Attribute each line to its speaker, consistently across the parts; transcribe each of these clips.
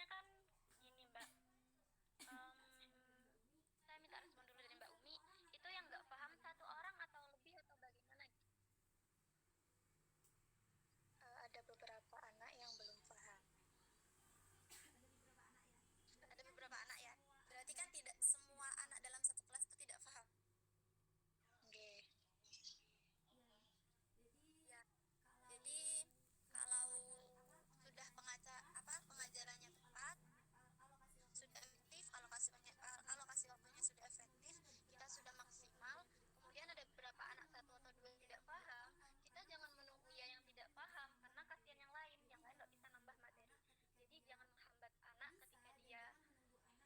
Speaker 1: Soalnya kan gini Mbak, saya minta respon dulu dari Mbak Umi. Itu yang nggak paham satu orang atau lebih atau bagaimana gitu?
Speaker 2: Ada beberapa anak yang belum paham. Ada beberapa anak ya. Berarti kan tidak semua anak dalam satu kelas itu tidak paham. Oke. Ya. Jadi kalau sudah pengajarannya tepat, sudah efektif, alokasi waktunya sudah efektif, kita sudah maksimal. Kemudian ada beberapa anak satu atau dua yang tidak paham, kita jangan menunggu ya yang tidak paham, karena kasihan yang lain nggak bisa nambah materi. Jadi jangan menghambat anak ketika dia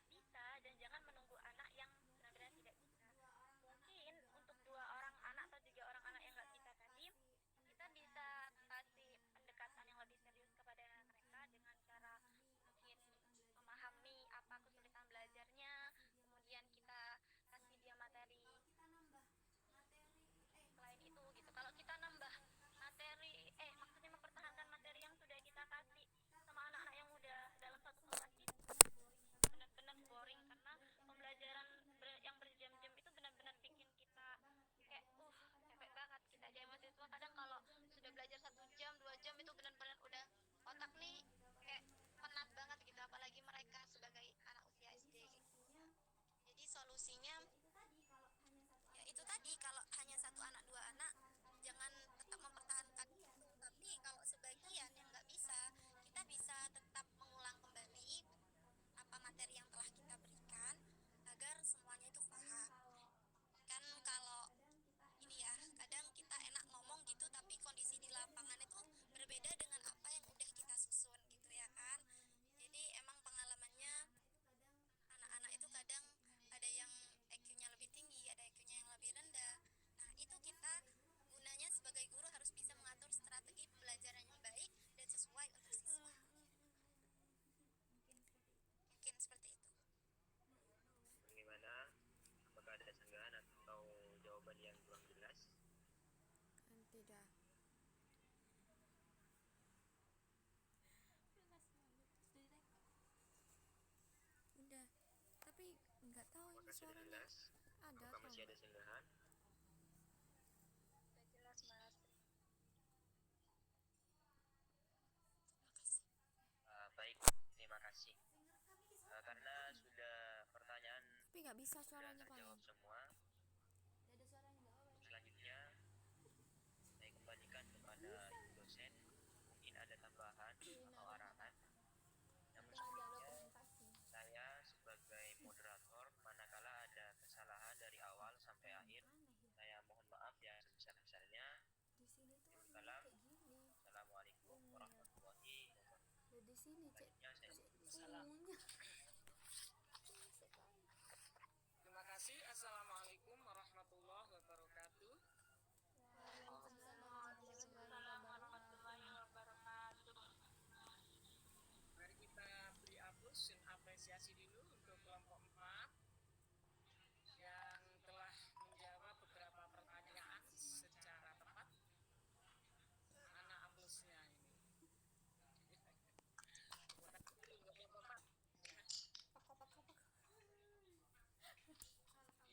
Speaker 2: bisa, dan jangan menunggu anak yang benar-benar tidak bisa. Mungkin untuk dua orang anak atau tiga orang anak yang nggak bisa tadi, kita bisa kasih pendekatan yang lebih serius kepada mereka dengan cara mungkin memahami apa kesulitan belajarnya, kemudian kita kasih dia materi selain itu gitu. Kalau kita nambah materi, maksudnya mempertahankan materi yang sudah kita kasih sama anak-anak yang udah dalam satu kelas itu, benar-benar boring, karena pembelajaran yang berjam-jam itu benar-benar bikin kita kayak capek banget. Kita aja mahasiswa kadang kalau sudah belajar 1 jam 2 jam itu benar-benar udah otak nih kayak penat banget gitu, apalagi mereka sebagai anak usia SD gitu. Jadi solusinya ya itu tadi, kalau hanya satu anak dua anak jangan tetap mempertahankan itu, tapi kalau sebagian yang nggak bisa, kita bisa tetap mengulang kembali apa materi yang telah kita berikan agar semuanya itu paham. Kan kalau ini ya, kadang kita enak ngomong gitu tapi kondisi di lapangan itu berbeda dengan apa yang udah kita susun gitu ya kan. Jadi emang pengalamannya anak-anak itu kadang ada yang EQ-nya lebih tinggi, ada EQ-nya yang lebih rendah. Nah, itu kita gunanya sebagai guru harus bisa mengatur strategi pembelajaran yang baik dan sesuai untuk siswa. Mungkin seperti itu.
Speaker 3: Bagaimana? Apakah ada sanggahan atau jawaban yang kurang jelas?
Speaker 4: Tidak. Udah. Tapi nggak tahu ini
Speaker 3: Apakah sudah
Speaker 4: suaranya
Speaker 3: jelas?
Speaker 4: ada
Speaker 3: Apakah
Speaker 4: atau
Speaker 3: masih ada
Speaker 4: enggak.
Speaker 3: sanggahan?
Speaker 2: Sudah jelas, Mas.
Speaker 3: Baik, terima kasih. Karena sudah pertanyaan
Speaker 4: Tapi nggak bisa
Speaker 3: sudah
Speaker 4: suaranya
Speaker 3: terjawab
Speaker 4: paling.
Speaker 3: semua, selanjutnya saya kembalikan kepada ibu dosen. Mungkin ada tambahan atau arahan. Namun sebelumnya saya sebagai moderator, manakala ada kesalahan dari awal sampai akhir, saya mohon maaf yang sebesar-besarnya. Assalamualaikum warahmatullahi wabarakatuh.
Speaker 4: Di sini
Speaker 3: Selanjutnya saya
Speaker 4: semuanya.
Speaker 5: Terima kasih. Assalamualaikum warahmatullahi wabarakatuh.
Speaker 1: Waalaikumsalam warahmatullahi wabarakatuh.
Speaker 5: Mari kita beri aplaus dan apresiasi dulu untuk kelompok 4 yang telah menjawab beberapa pertanyaan secara tepat. Mana aplausnya ini?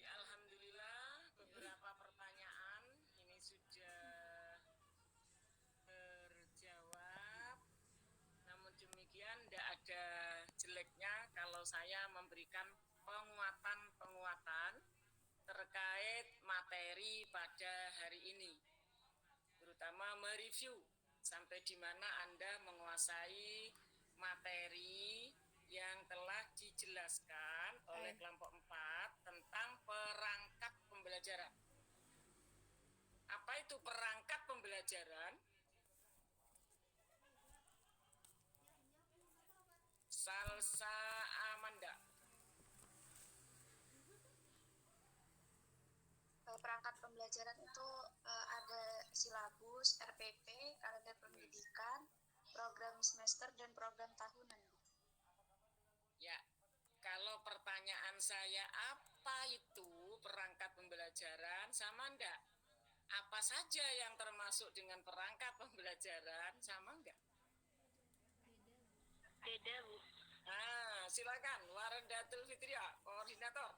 Speaker 5: Ya, alhamdulillah beberapa pertanyaan ini sudah terjawab. Namun demikian tidak ada jeleknya kalau saya memberikan penguatan terkait materi pada hari ini, terutama mereview sampai di mana Anda menguasai materi yang telah dijelaskan oleh kelompok 4 tentang perangkat pembelajaran. Apa itu perangkat pembelajaran? Salsa Amanda.
Speaker 2: Perangkat pembelajaran itu ada silabus, RPP, kalender pendidikan, program semester, dan program tahunan.
Speaker 5: Ya, kalau pertanyaan saya apa itu perangkat pembelajaran, sama enggak? Apa saja yang termasuk dengan perangkat pembelajaran, sama enggak?
Speaker 1: Beda, Bu.
Speaker 5: Silakan Warendatul Fitria, koordinator.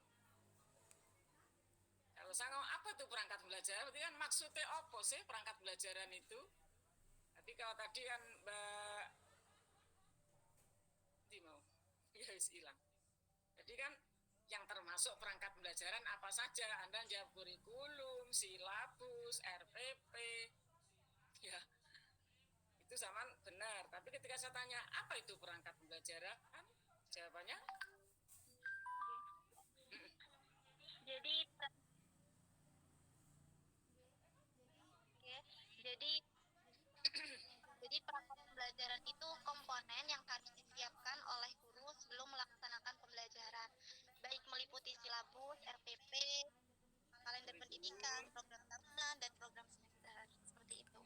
Speaker 5: Kalau saya ngomong apa tuh perangkat belajar, berarti kan maksudnya apa sih perangkat belajaran itu? Tapi kalau tadi kan Mbak Timo, ya hilang. Jadi kan yang termasuk perangkat pembelajaran apa saja? Anda jawab kurikulum, silabus, RPP, ya itu sama benar. Tapi ketika saya tanya apa itu perangkat pembelajaran, jawabannya
Speaker 2: Jadi oke, jadi jadi perangkat pembelajaran itu komponen yang harus disiapkan oleh guru sebelum melaksanakan pembelajaran, baik meliputi silabus, RPP, kalender pendidikan, program tahunan, dan program semester. Seperti itu.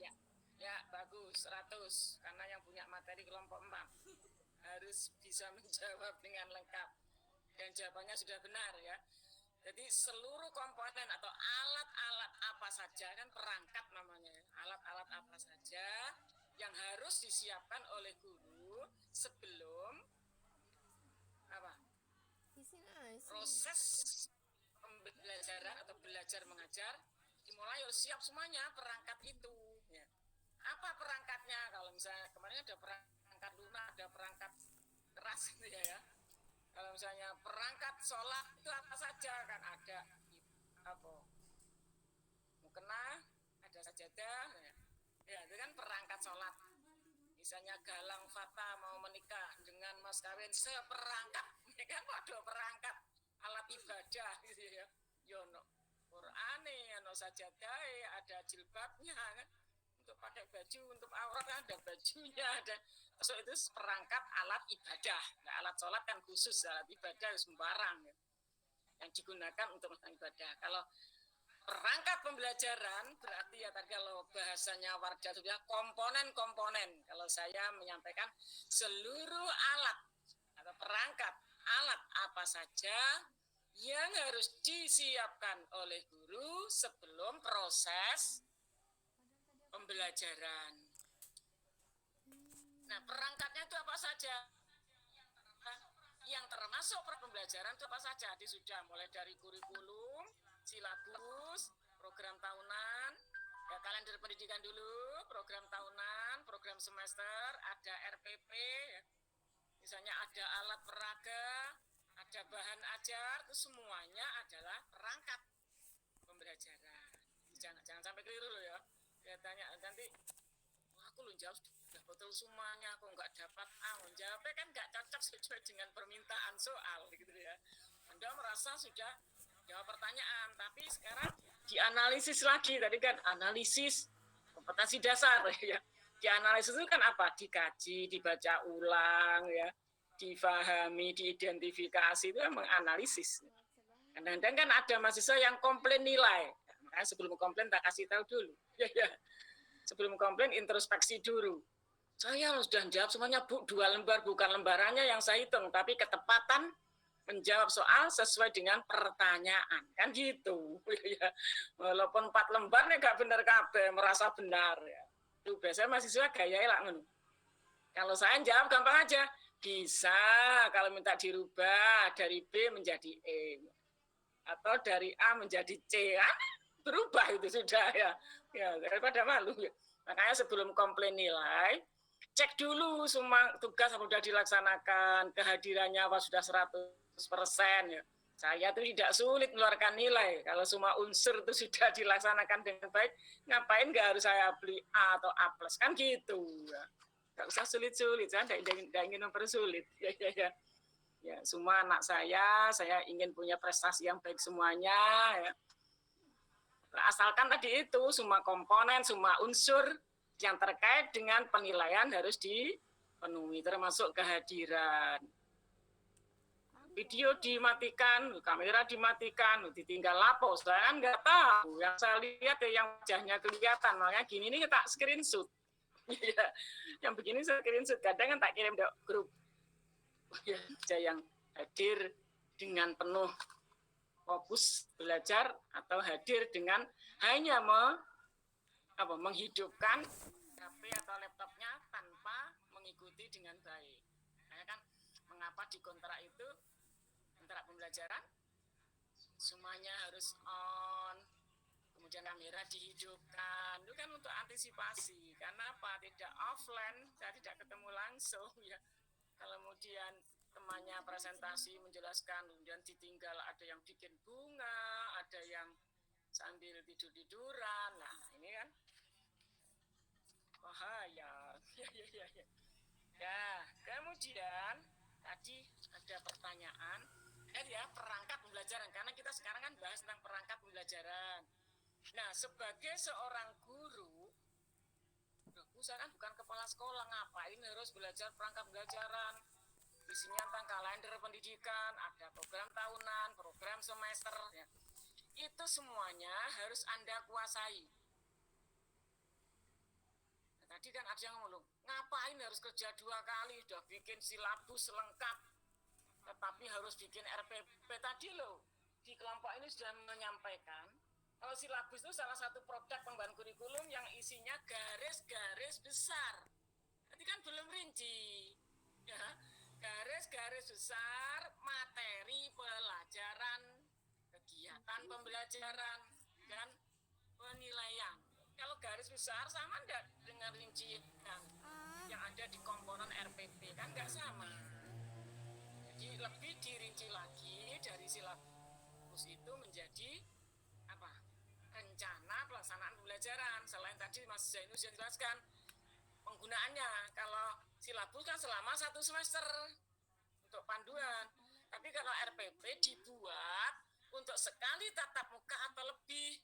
Speaker 5: ya bagus 100 karena yang punya materi kelompok 4 harus bisa menjawab dengan lengkap dan jawabannya sudah benar ya. Jadi seluruh komponen atau alat-alat apa saja kan perangkat namanya, alat-alat apa saja yang harus disiapkan oleh guru sebelum apa? Proses pembelajaran atau belajar mengajar dimulai harus siap semuanya perangkat itu. Ya. Apa perangkatnya? Kalau misalnya kemarin ada perangkat lunak, ada perangkat keras gitu ya. Kalau misalnya perangkat sholat itu apa saja kan ada apa mukena, ada sajadah, ya itu kan perangkat sholat. Misalnya Galang Fata mau menikah dengan mas kawin seperangkat, ya kan ada perangkat alat ibadah gitu ya. Yono Qur'ane, yono sajadah, ada jilbabnya kan. Untuk pakai baju, untuk aurat kan ada bajunya, ada. So itu perangkat alat ibadah. Nah, alat sholat kan khusus, alat ibadah sembarang ya, yang digunakan untuk ibadah. Kalau perangkat pembelajaran berarti ya tadi kalau bahasanya Wardah itu ya komponen-komponen. Kalau saya menyampaikan seluruh alat atau perangkat alat apa saja yang harus disiapkan oleh guru sebelum proses pembelajaran. Nah, perangkatnya itu apa saja? Yang termasuk pembelajaran itu apa saja? Jadi sudah mulai dari kurikulum, silabus, program tahunan, ya kalender pendidikan dulu, program tahunan, program semester, ada RPP, ya. Misalnya ada alat peraga, ada bahan ajar, itu semuanya adalah perangkat pembelajaran. Jangan sampai keliru loh ya. Dia tanya nanti, aku lu jawab sudah betul semuanya, aku nggak dapat jawabnya kan nggak cocok sesuai dengan permintaan soal gitu ya. Anda merasa sudah jawab pertanyaan, tapi sekarang dianalisis lagi. Tadi kan analisis kompetensi dasar ya. Dianalisis itu kan apa? Dikaji, dibaca ulang ya, difahami, diidentifikasi, itu kan menganalisis. Kadang-kadang kan ada mahasiswa yang komplain nilai. Makanya sebelum komplain tak kasih tahu dulu. Ya. Sebelum komplain introspeksi dulu. Saya sudah jawab semuanya Bu, 2 lembar, bukan lembarannya yang saya hitung, tapi ketepatan menjawab soal sesuai dengan pertanyaan. Kan gitu. Ya. Walaupun 4 lembar nih gak benar kabeh, merasa benar ya. Itu biasanya mahasiswa gaya lah ngono. Kalau saya jawab gampang aja. Bisa kalau minta dirubah dari B menjadi E. Atau dari A menjadi C. Berubah itu sudah ya. Ya, daripada malu ya. Makanya sebelum komplain nilai, cek dulu semua tugas sudah dilaksanakan, kehadirannya apa sudah 100% ya. Saya tuh tidak sulit mengeluarkan nilai. Kalau semua unsur itu sudah dilaksanakan dengan baik, ngapain nggak harus saya beli A atau A+, kan gitu. Ya. Nggak usah sulit-sulit, saya tidak ingin mempersulit. Ya. Ya, semua anak saya ingin punya prestasi yang baik semuanya. Ya. Asalkan tadi itu, semua komponen, semua unsur yang terkait dengan penilaian harus dipenuhi, termasuk kehadiran. Video dimatikan, kamera dimatikan, ditinggal lapo. Saya kan nggak tahu. Yang saya lihat ya yang wajahnya kelihatan. Makanya gini ini tak screenshot. Yang begini saya screenshot. Kadang kan tak kirim ke grup. Yang hadir dengan penuh fokus belajar atau hadir dengan hanya menghidupkan HP atau laptopnya tanpa mengikuti dengan baik. Nah, kan mengapa apa di kontrak itu, kontrak pembelajaran semuanya harus on, kemudian kamera dihidupkan, itu kan untuk antisipasi. Karena apa? Tidak offline, saya tidak ketemu langsung ya. Kemudian temannya presentasi menjelaskan, kemudian ditinggal, ada yang bikin bunga, ada yang sambil tidur-tiduran. Nah, ini kan bahaya. Ya. Ya, kemudian tadi ada pertanyaan, ya perangkat pembelajaran, karena kita sekarang kan bahas tentang perangkat pembelajaran. Nah, sebagai seorang guru, saya kan bukan kepala sekolah, ngapain harus belajar perangkat pembelajaran? Isinya tentang kalender pendidikan, ada program tahunan, program semester, ya. Itu semuanya harus Anda kuasai. Nah, tadi kan ada yang ngomong, ngapain harus kerja 2 kali, udah bikin silabus lengkap, tetapi harus bikin RPP tadi loh. Di kelompok ini sudah menyampaikan, kalau silabus itu salah satu produk pengembangan kurikulum yang isinya garis-garis besar. Nanti kan belum rinci, ya. Garis-garis besar materi pelajaran, kegiatan pembelajaran, dan penilaian. Kalau garis besar sama enggak dengan rincian yang ada di komponen RPP, kan enggak sama. Jadi lebih dirinci lagi dari silabus itu menjadi apa? Rencana pelaksanaan pembelajaran. Selain tadi Mas Zainul sudah jelaskan penggunaannya. Kalau silabus kan selama 1 semester untuk panduan. Tapi kalau RPP dibuat untuk sekali tatap muka atau lebih,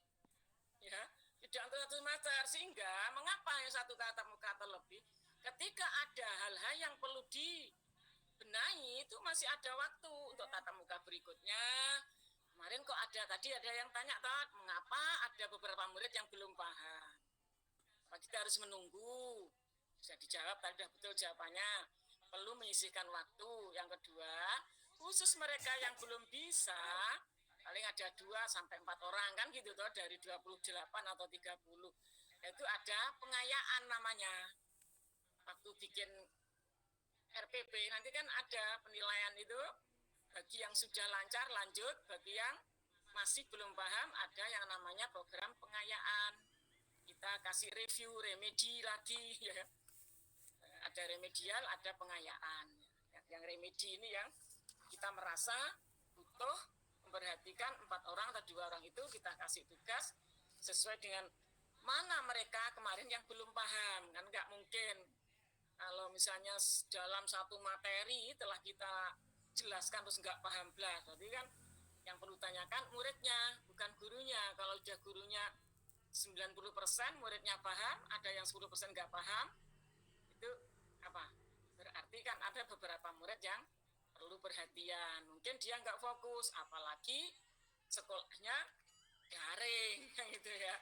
Speaker 5: ya, tidak untuk 1 semester. Sehingga mengapa yang 1 tatap muka atau lebih? Ketika ada hal-hal yang perlu dibenahi, itu masih ada waktu untuk tatap muka berikutnya. Kemarin kok tadi ada yang tanya, mengapa ada beberapa murid yang belum paham? Apa kita harus menunggu? Bisa dijawab, tadi sudah betul jawabannya. Perlu menyisihkan waktu. Yang kedua, khusus mereka yang belum bisa, paling ada 2-4 orang kan gitu toh, dari 28 atau 30. Itu ada pengayaan namanya. Waktu bikin RPP nanti kan ada penilaian itu, bagi yang sudah lancar lanjut, bagi yang masih belum paham ada yang namanya program pengayaan. Kita kasih review, remedi lagi ya. Ada remedial, ada pengayaan. Yang remedi ini yang kita merasa butuh memperhatikan 4 orang atau 2 orang itu, kita kasih tugas sesuai dengan mana mereka kemarin yang belum paham. Kan nggak mungkin kalau misalnya dalam satu materi telah kita jelaskan terus nggak paham belas. Berarti kan yang perlu tanyakan muridnya, bukan gurunya. Kalau udah gurunya 90% muridnya paham, ada yang 10% nggak paham, itu apa? Berarti kan ada beberapa murid yang perlu perhatian. Mungkin dia nggak fokus, apalagi sekolahnya daring, gitu ya.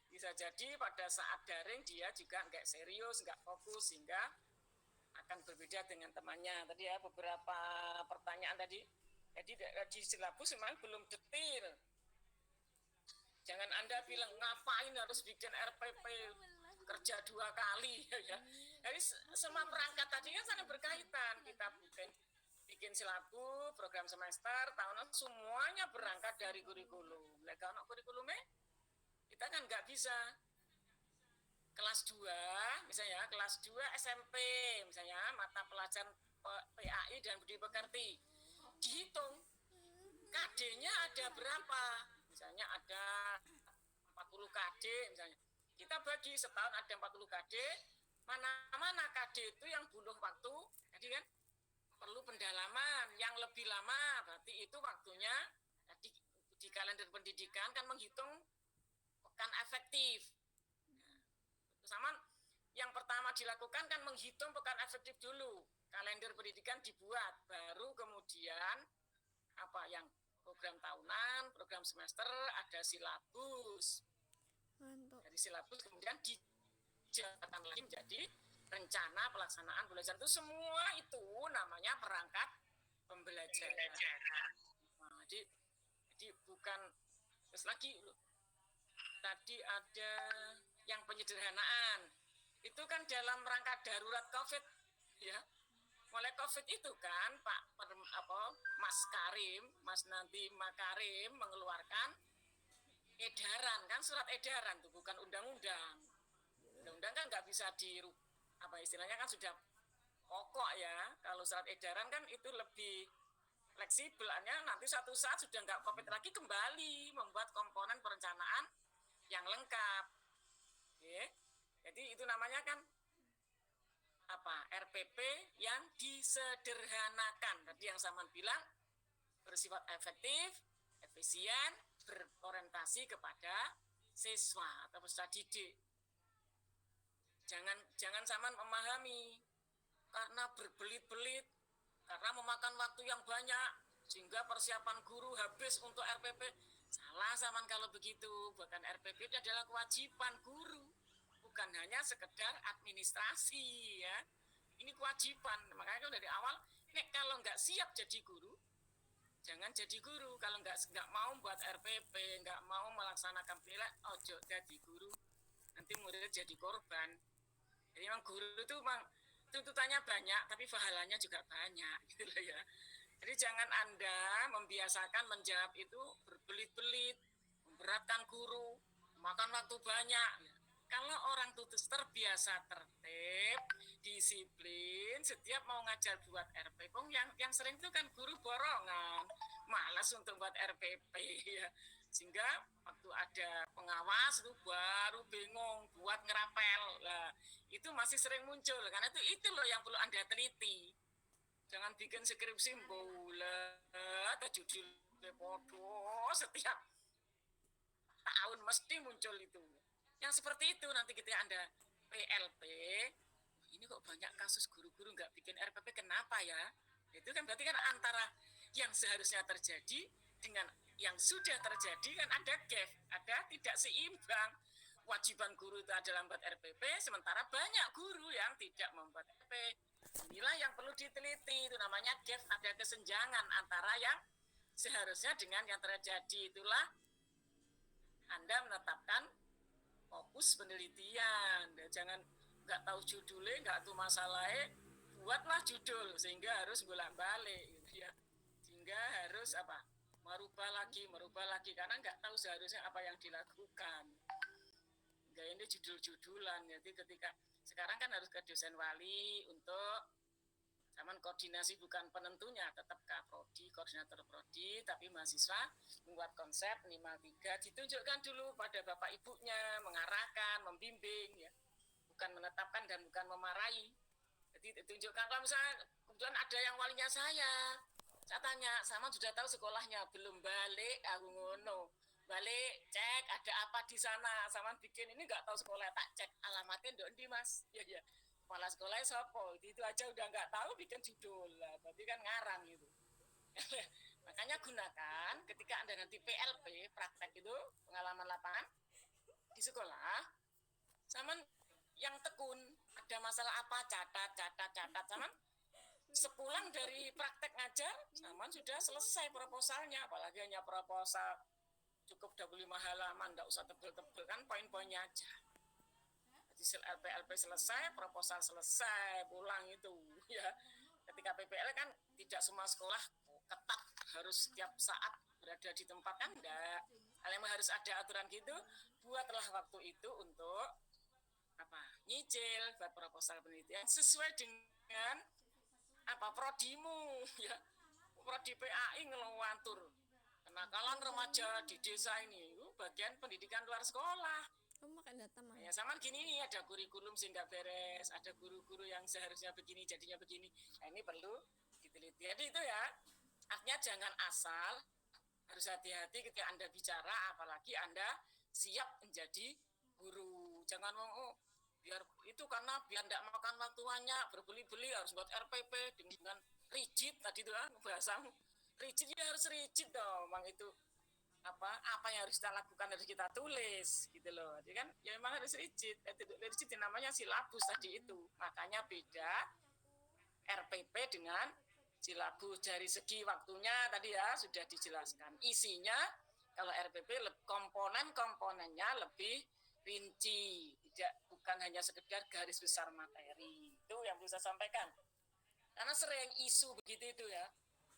Speaker 5: Bisa jadi pada saat daring dia juga nggak serius, nggak fokus, sehingga akan berbeda dengan temannya. Tadi ya beberapa pertanyaan tadi. Jadi di silabus memang belum detail. Jangan Anda bilang ngapain harus bikin RPP kerja 2 kali ya. Jadi semua perangkat tadi kan saling berkaitan. Kita bikin silabus, program semester, tahunan, semuanya berangkat dari kurikulum. Kalau kurikulumnya kita kan nggak bisa kelas 2, misalnya kelas 2 SMP, misalnya mata pelajaran PAI dan budi pekerti, dihitung KD-nya ada berapa, misalnya ada 40 KD misalnya, kita bagi setahun ada 40 KD, mana KD itu yang butuh waktu, jadi kan perlu pendalaman yang lebih lama, berarti itu waktunya di kalender pendidikan kan menghitung pekan efektif. Sama yang pertama dilakukan kan menghitung pekan efektif dulu, kalender pendidikan dibuat, baru kemudian apa yang program tahunan, program semester, ada silabus. Dari silabus kemudian dijalankan lagi menjadi rencana pelaksanaan pembelajaran. Itu semua itu namanya perangkat pembelajaran. Nah, jadi bukan terus lagi tadi ada yang penyederhanaan. Itu kan dalam rangka darurat COVID ya. mulai COVID itu kan Mas Karim, Mas nanti Makarim mengeluarkan edaran kan, surat edaran tuh, bukan undang-undang. Undang-undang kan nggak bisa istilahnya kan sudah pokok ya. Kalau surat edaran kan itu lebih fleksibel, nanti suatu saat sudah nggak COVID lagi, kembali membuat komponen perencanaan yang lengkap. Oke. Jadi itu namanya kan RPP yang disederhanakan. Tadi yang Saman bilang bersifat efektif, efisien, berorientasi kepada siswa atau peserta didik. Jangan Saman memahami karena berbelit-belit, karena memakan waktu yang banyak sehingga persiapan guru habis untuk RPP. Salah Saman kalau begitu. Bahkan RPP itu adalah kewajiban guru, bukan hanya sekedar administrasi ya. Ini kewajiban. Makanya dari awal, kalau nggak siap jadi guru, jangan jadi guru. Kalau nggak mau buat RPP, nggak mau melaksanakan penilaian, ojo jadi guru. Nanti murid jadi korban. Jadi memang guru itu memang tuntutannya banyak, tapi pahalanya juga banyak, gitu loh ya. Jadi jangan Anda membiasakan menjawab itu berbelit-belit, memberatkan guru, makan waktu banyak. Kalau orang tutus terbiasa tertib, disiplin, setiap mau ngajar buat RPP, yang sering itu kan guru borongan, malas untuk buat RPP ya. Sehingga waktu ada pengawas itu baru bingung buat ngerapel. Lah, itu masih sering muncul, karena itu loh yang perlu Anda teliti. Jangan bikin skripsi bola atau judul bodoh setiap tahun mesti muncul itu. Yang seperti itu nanti ketika Anda PLP, ini kok banyak kasus guru-guru nggak bikin RPP, kenapa ya? Itu kan berarti kan antara yang seharusnya terjadi dengan yang sudah terjadi kan ada gap, ada tidak seimbang. Kewajiban guru itu adalah membuat RPP, sementara banyak guru yang tidak membuat RPP. Inilah yang perlu diteliti, itu namanya gap, ada kesenjangan antara yang seharusnya dengan yang terjadi. Itulah Anda menetapkan fokus penelitian. Jangan nggak tahu judulnya, nggak tahu masalahnya, buatlah judul sehingga harus bolak-balik gitu ya. Sehingga harus merubah lagi karena nggak tahu seharusnya apa yang dilakukan. Enggak, ini judul-judulan. Jadi ketika sekarang kan harus ke dosen wali untuk Saman koordinasi, bukan penentunya, tetap Prodi, koordinator Prodi, tapi mahasiswa membuat konsep minimal 3, ditunjukkan dulu pada bapak ibunya, mengarahkan, membimbing ya. Bukan menetapkan dan bukan memarahi. Jadi ditunjukkan, kalau misalnya kebetulan ada yang walinya saya tanya, Saman sudah tahu sekolahnya, belum balik, aku ngono. Balik, cek ada apa di sana, Saman bikin ini nggak tahu sekolah, tak cek alamatnya ndi Mas. Ya. Kepala sekolahnya sopo, itu aja udah nggak tahu, bikin judul lah, berarti kan ngarang gitu. Makanya gunakan ketika Anda nanti PLP, praktek itu, pengalaman lapangan di sekolah, Saman yang tekun, ada masalah apa, catat, Saman sepulang dari praktek ngajar, Saman sudah selesai proposalnya, apalagi hanya proposal cukup 25 halaman, nggak usah tebel-tebel, kan poin-poinnya aja. Hasil LP selesai, proposal selesai, pulang itu ya. Ketika PPL kan tidak semua sekolah ketat harus setiap saat berada di tempat, kan enggak. Memang harus ada aturan gitu. Buatlah waktu itu untuk nyicil, buat proposal penelitian sesuai dengan prodimu ya. Prodi PAI ngeluantur kenakalan remaja di desa ini, bagian pendidikan luar sekolah.
Speaker 4: Kamu makan data mah?
Speaker 5: Ya sama gini nih, ada kurikulum sih nggak beres, ada guru-guru yang seharusnya begini jadinya begini. Nah, ini perlu diteliti. Jadi itu ya, artinya jangan asal, harus hati-hati ketika Anda bicara, apalagi Anda siap menjadi guru. Jangan biar itu karena biar tidak makan waktu banyak, berbeli-beli harus buat RPP dengan rigid tadi itu kan bahasamu. Rigid ya harus rigid dong, memang itu apa yang harus kita lakukan harus kita tulis gitu loh. Jadi kan ya memang harus rigid. Rigid namanya silabus tadi itu. Makanya beda RPP dengan silabus dari segi waktunya tadi ya sudah dijelaskan. Isinya kalau RPP komponen-komponennya lebih rinci, bukan hanya sekedar garis besar materi. Itu yang bisa saya sampaikan. Karena sering isu begitu itu ya,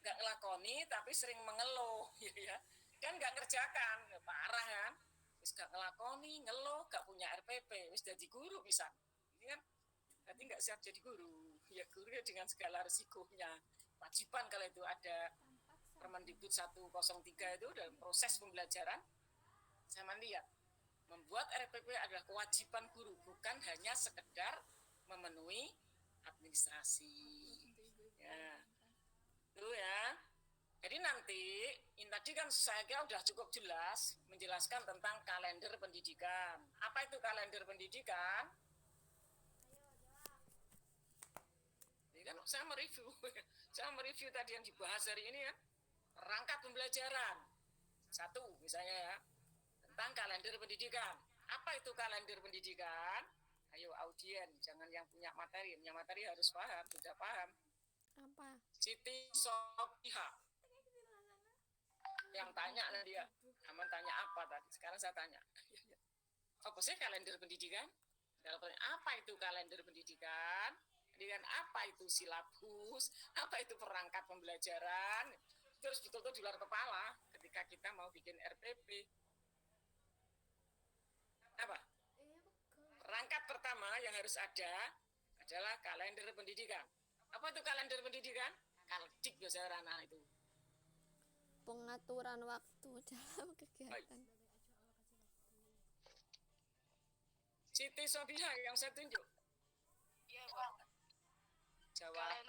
Speaker 5: nggak ngelakoni tapi sering mengeluh, gitu ya. Kan nggak ngerjakan, ya, parah kan. Wis nggak ngelakoni, ngeluh, nggak punya RPP, wis jadi guru bisa. Ini kan berarti nggak siap jadi guru. Ya guru ya dengan segala resikonya. Wajiban kalau itu ada Permendikbud 103 itu dalam proses pembelajaran, saya lihat membuat RPP adalah kewajiban guru, bukan hanya sekedar memenuhi administrasi. Ya, itu ya. Jadi nanti, ini tadi kan saya kira sudah cukup jelas menjelaskan tentang kalender pendidikan. Apa itu kalender pendidikan? Ini kan saya mereview tadi yang dibahas hari ini ya, perangkat pembelajaran. Satu misalnya ya, tentang kalender pendidikan. Apa itu kalender pendidikan? Ayo audien, jangan yang punya materi harus paham, sudah paham.
Speaker 4: Apa?
Speaker 5: Siti Sopiha. Yang tanya dia, Aman tanya apa tadi? Sekarang saya tanya. Apa sih kalender pendidikan? Apa itu kalender pendidikan? Pendidikan apa itu silabus? Apa itu perangkat pembelajaran? Terus betul-betul di luar kepala ketika kita mau bikin RPP. Apa? Perangkat pertama yang harus ada adalah kalender pendidikan. Apa itu kalender pendidikan? Kaldik biasa anak itu.
Speaker 4: Pengaturan waktu dalam kegiatan.
Speaker 5: Siti Sobiha yang saya tunjuk.
Speaker 2: Iya, Pak.
Speaker 5: Jawab.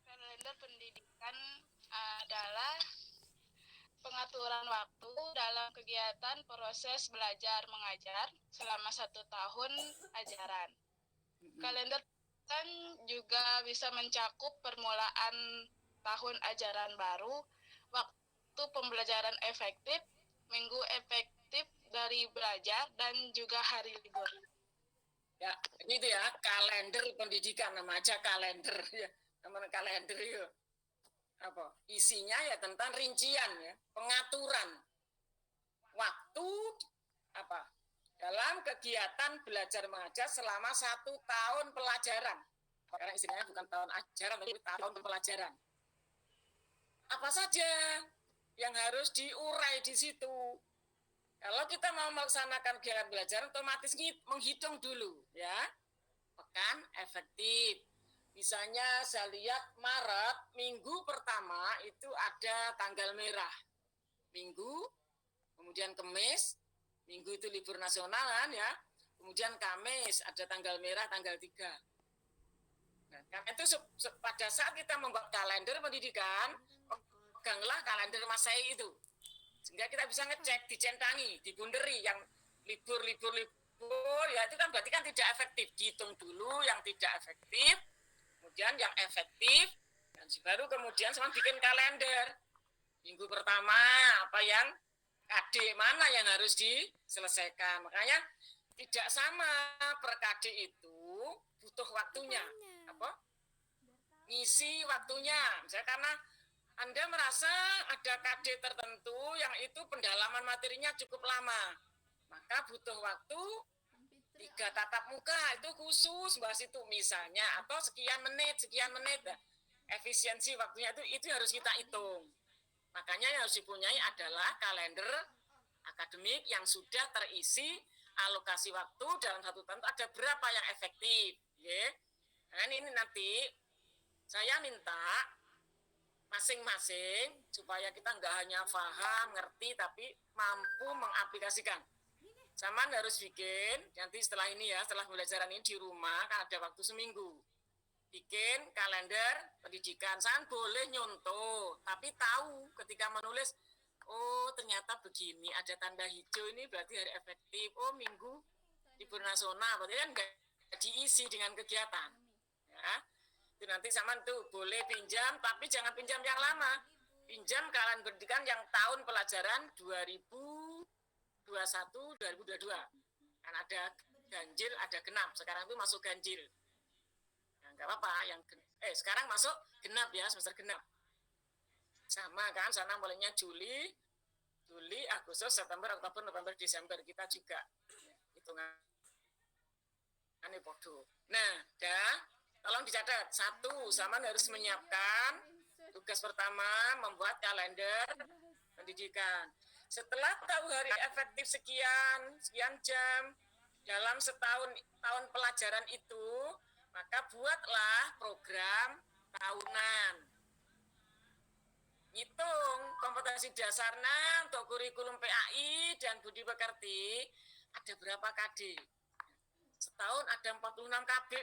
Speaker 2: Kalender pendidikan adalah pengaturan waktu dalam kegiatan proses belajar mengajar selama 1 tahun ajaran. Kalender kan juga bisa mencakup permulaan tahun ajaran baru, waktu pembelajaran efektif, minggu efektif dari belajar, dan juga hari libur.
Speaker 5: Ya, ini itu ya, kalender pendidikan, nama aja kalender ya. Nama kalender ya. Apa? Isinya ya tentang rincian ya, pengaturan waktu apa? Dalam kegiatan belajar mengajar selama 1 tahun pelajaran. Karena istilahnya bukan tahun ajaran, tapi tahun pelajaran. Apa saja yang harus diurai di situ? Kalau kita mau melaksanakan kegiatan belajar, otomatis menghitung dulu, ya. Pekan efektif. Misalnya saya lihat Maret, minggu pertama itu ada tanggal merah. Minggu, kemudian Kamis, Minggu itu libur nasional kan ya. Kemudian Kamis ada tanggal merah tanggal 3. Nah, karena itu pada saat kita membuat kalender pendidikan, peganglah kalender Masehi itu. Sehingga kita bisa ngecek, dicentangi, dibunderi yang libur, ya itu kan berarti kan tidak efektif. Dihitung dulu yang tidak efektif, kemudian yang efektif, dan baru kemudian sama bikin kalender. Minggu pertama apa yang KD mana yang harus diselesaikan. Makanya tidak sama per KD itu butuh waktunya. Apa? Ngisi waktunya. Misalnya karena Anda merasa ada KD tertentu yang itu pendalaman materinya cukup lama. Maka butuh waktu 3 tatap muka itu khusus bahas itu misalnya, atau sekian menit. Efisiensi waktunya itu harus kita hitung. Makanya yang harus dipunyai adalah kalender akademik yang sudah terisi alokasi waktu dalam 1 tahun ada berapa yang efektif. Ya. Nah, ini nanti saya minta masing-masing supaya kita nggak hanya paham, ngerti, tapi mampu mengaplikasikan. Saman harus bikin, nanti setelah ini ya, setelah pembelajaran ini di rumah, kan ada waktu seminggu. Bikin kalender pendidikan, Saman boleh nyontoh, tapi tahu ketika menulis, oh ternyata begini, ada tanda hijau ini berarti hari efektif, oh minggu libur nasional, berarti kan nggak diisi dengan kegiatan. Ya. Itu nanti Saman tuh boleh pinjam, tapi jangan pinjam yang lama. Pinjam kalender pendidikan yang tahun pelajaran 2021-2022. Kan ada ganjil, ada genap. Sekarang itu masuk ganjil. Nah, enggak apa-apa, yang sekarang masuk genap ya, semester genap. Sama kan, sana mulainya Juli, Agustus, September, Oktober, November, Desember kita juga hitungan podo. Nah, dah Tolong dicatat. 1, Saman harus menyiapkan tugas pertama membuat kalender pendidikan. Setelah tahu hari efektif sekian jam dalam setahun tahun pelajaran itu, maka buatlah program tahunan. Hitung kompetensi dasarnya untuk kurikulum PAI dan budi pekerti ada berapa KD? Setahun ada 46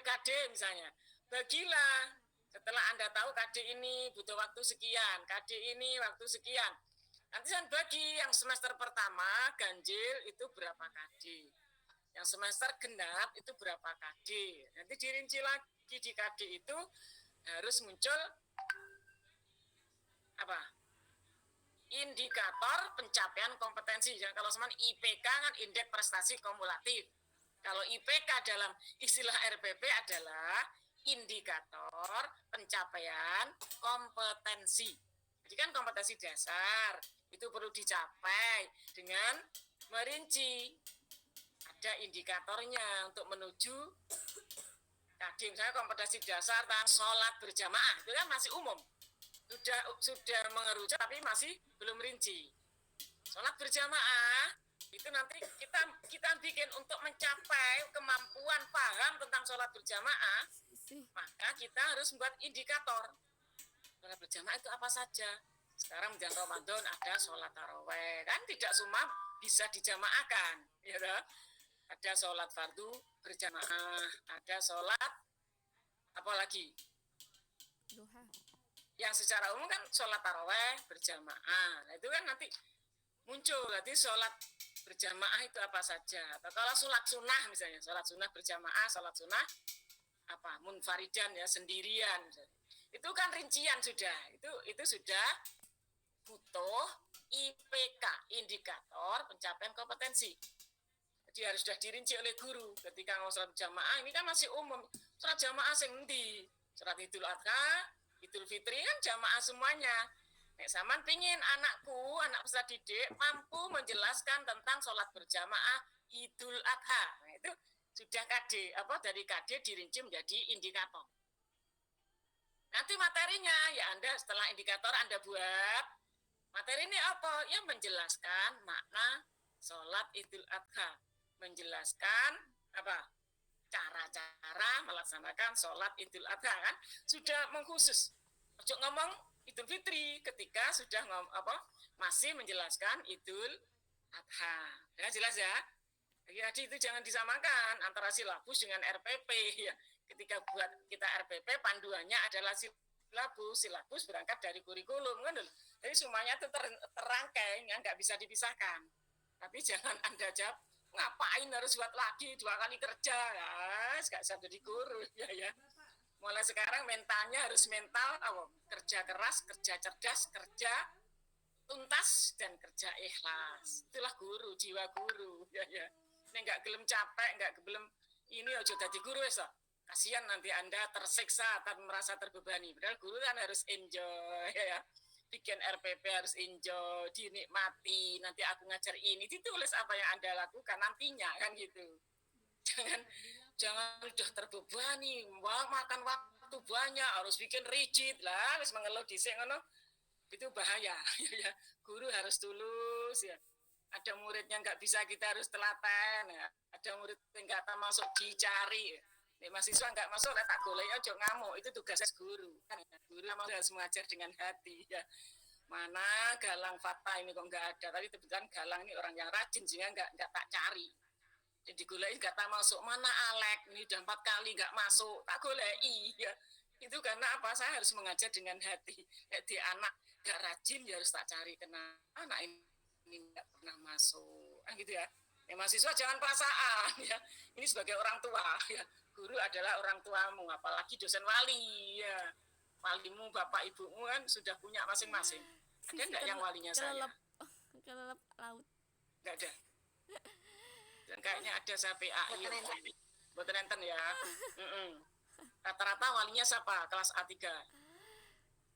Speaker 5: KD misalnya. Bagilah, setelah Anda tahu KD ini butuh waktu sekian, KD ini waktu sekian. Nanti saya bagi yang semester pertama ganjil itu berapa KD. Yang semester genap itu berapa KD. Nanti dirinci lagi di KD itu harus muncul apa? Indikator pencapaian kompetensi. Jangan kalau semuanya IPK kan indeks prestasi kumulatif. Kalau IPK dalam istilah RPP adalah indikator pencapaian kompetensi. Jadi kan kompetensi dasar itu perlu dicapai dengan merinci. Ada indikatornya untuk menuju tadi misalnya kompetensi dasar tentang sholat berjamaah itu kan masih umum. Sudah mengerucut tapi masih belum rinci. Sholat berjamaah itu nanti kita bikin untuk mencapai kemampuan paham tentang sholat berjamaah, maka kita harus membuat indikator. Sholat berjamaah itu apa saja? Sekarang menjelang Ramadan ada sholat taraweh, kan tidak semua bisa dijamaahkan, ya toh? Ada sholat fardu berjamaah, ada sholat apa lagi?
Speaker 4: Duha.
Speaker 5: Yang secara umum kan sholat taraweh berjamaah. Nah, itu kan nanti muncul nanti sholat berjamaah itu apa saja. Atau kalau sholat sunnah misalnya, sholat sunnah berjamaah, sholat sunnah apa munfaridan ya sendirian. Itu kan rincian sudah. Itu sudah butuh IPK, indikator pencapaian kompetensi. Jadi harus sudah dirinci oleh guru. Ketika mau sholat berjamaah ini kan masih umum. Sholat jamaah sing endi? Sholat Idul Adha, Idul Fitri kan jamaah semuanya. Nek sampean pingin anakku, anak peserta didik mampu menjelaskan tentang sholat berjamaah Idul Adha. Nah, itu sudah KD, dari KD dirinci menjadi indikator. Nanti materinya ya Anda setelah indikator Anda buat materi ini apa? Ya menjelaskan makna sholat Idul Adha, menjelaskan apa? Cara-cara melaksanakan sholat Idul Adha kan sudah mengkhusus. Ojo ngomong Idul Fitri ketika sudah masih menjelaskan Idul Adha. Ya jelas ya. Jadi itu jangan disamakan antara silabus dengan RPP ya. Ketika buat kita RPP panduannya adalah silabus berangkat dari kurikulum kan. Jadi semuanya itu terangkai ya, nggak bisa dipisahkan. Tapi jangan Anda jawab ngapain harus buat lagi 2 kali kerja ya, nggak bisa jadi guru ya. Mulai sekarang mentalnya harus mental kerja keras, kerja cerdas, kerja tuntas dan kerja ikhlas. Itulah guru, jiwa guru ya. Ini nggak gelem capek, nggak gelem ini ojo jadi guru ya. Kasihan nanti Anda tersiksa atau merasa terbebani. Padahal guru kan harus enjoy ya. Bikin RPP harus enjoy, dinikmati. Nanti aku ngajar ini, ditulis apa yang Anda lakukan nantinya kan gitu. Jangan udah terbebani, makan waktu banyak, harus bikin rigid lah, harus mengeluh dhisik ngono. Itu bahaya ya. Guru harus tulus ya. Ada muridnya nggak bisa kita harus telaten ya. Ada murid yang nggak masuk dicari. Nek mahasiswa nggak masuk, tak golek aja ngamuk. Itu tugasnya guru. Kan guru harus mengajar dengan hati ya. Mana Galang Fatah ini kok nggak ada, tapi kebetulan Galang ini orang yang rajin sehingga nggak tak cari. Jadi golek nggak tak masuk. Mana Alek ini udah 4 kali nggak masuk, tak golek ya. Itu karena apa? Saya harus mengajar dengan hati. Di anak nggak rajin ya harus tak cari kenapa anak ini nggak pernah masuk. Gitu ya. Mahasiswa jangan perasaan ya. Ini sebagai orang tua ya. Guru adalah orang tuamu, apalagi dosen wali ya. Walimu, bapak ibumu kan sudah punya masing-masing. Ada enggak yang walinya saya?
Speaker 4: Kelelep laut.
Speaker 5: Enggak ada. Dan kayaknya ada saya PAI. Buatan enten ya. Rata-rata walinya siapa? Kelas A3.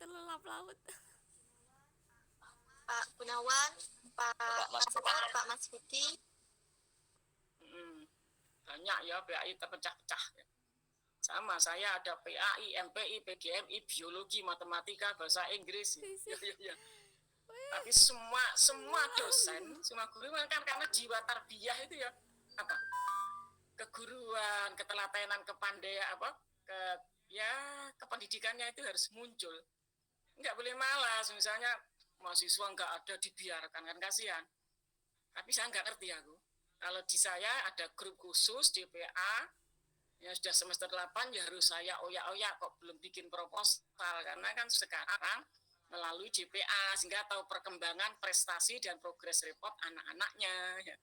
Speaker 4: Kelelap laut.
Speaker 2: Pak Gunawan, Pak Mas Budi.
Speaker 5: Banyak ya PAI terpecah-pecah. Sama, saya ada PAI, MPI, PGMI, biologi, matematika, bahasa Inggris. Ya. Tapi semua dosen, semua guru kan karena jiwa tarbiyah itu ya apa? Keguruan, ketelatenan, kepandaian kependidikannya itu harus muncul. Enggak boleh malas, misalnya mahasiswa enggak ada dibiarkan, kan kasihan. Tapi saya enggak ngerti aku. Kalau di saya ada grup khusus DPA yang sudah semester 8 ya harus saya oyak-oyak kok belum bikin proposal karena kan sekarang melalui DPA sehingga tahu perkembangan prestasi dan progres report anak-anaknya ya.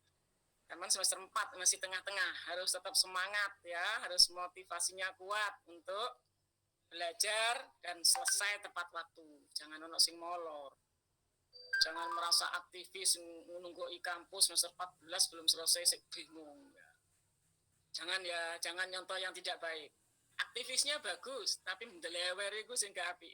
Speaker 5: Teman semester 4 masih tengah-tengah, harus tetap semangat ya, harus motivasinya kuat untuk belajar dan selesai tepat waktu. Jangan ono sing molor. Jangan merasa aktivis menunggu kampus semester 14 belum selesai bingung. Jangan nyontoh yang tidak baik. Aktivisnya bagus, tapi mendelewer itu sehingga api.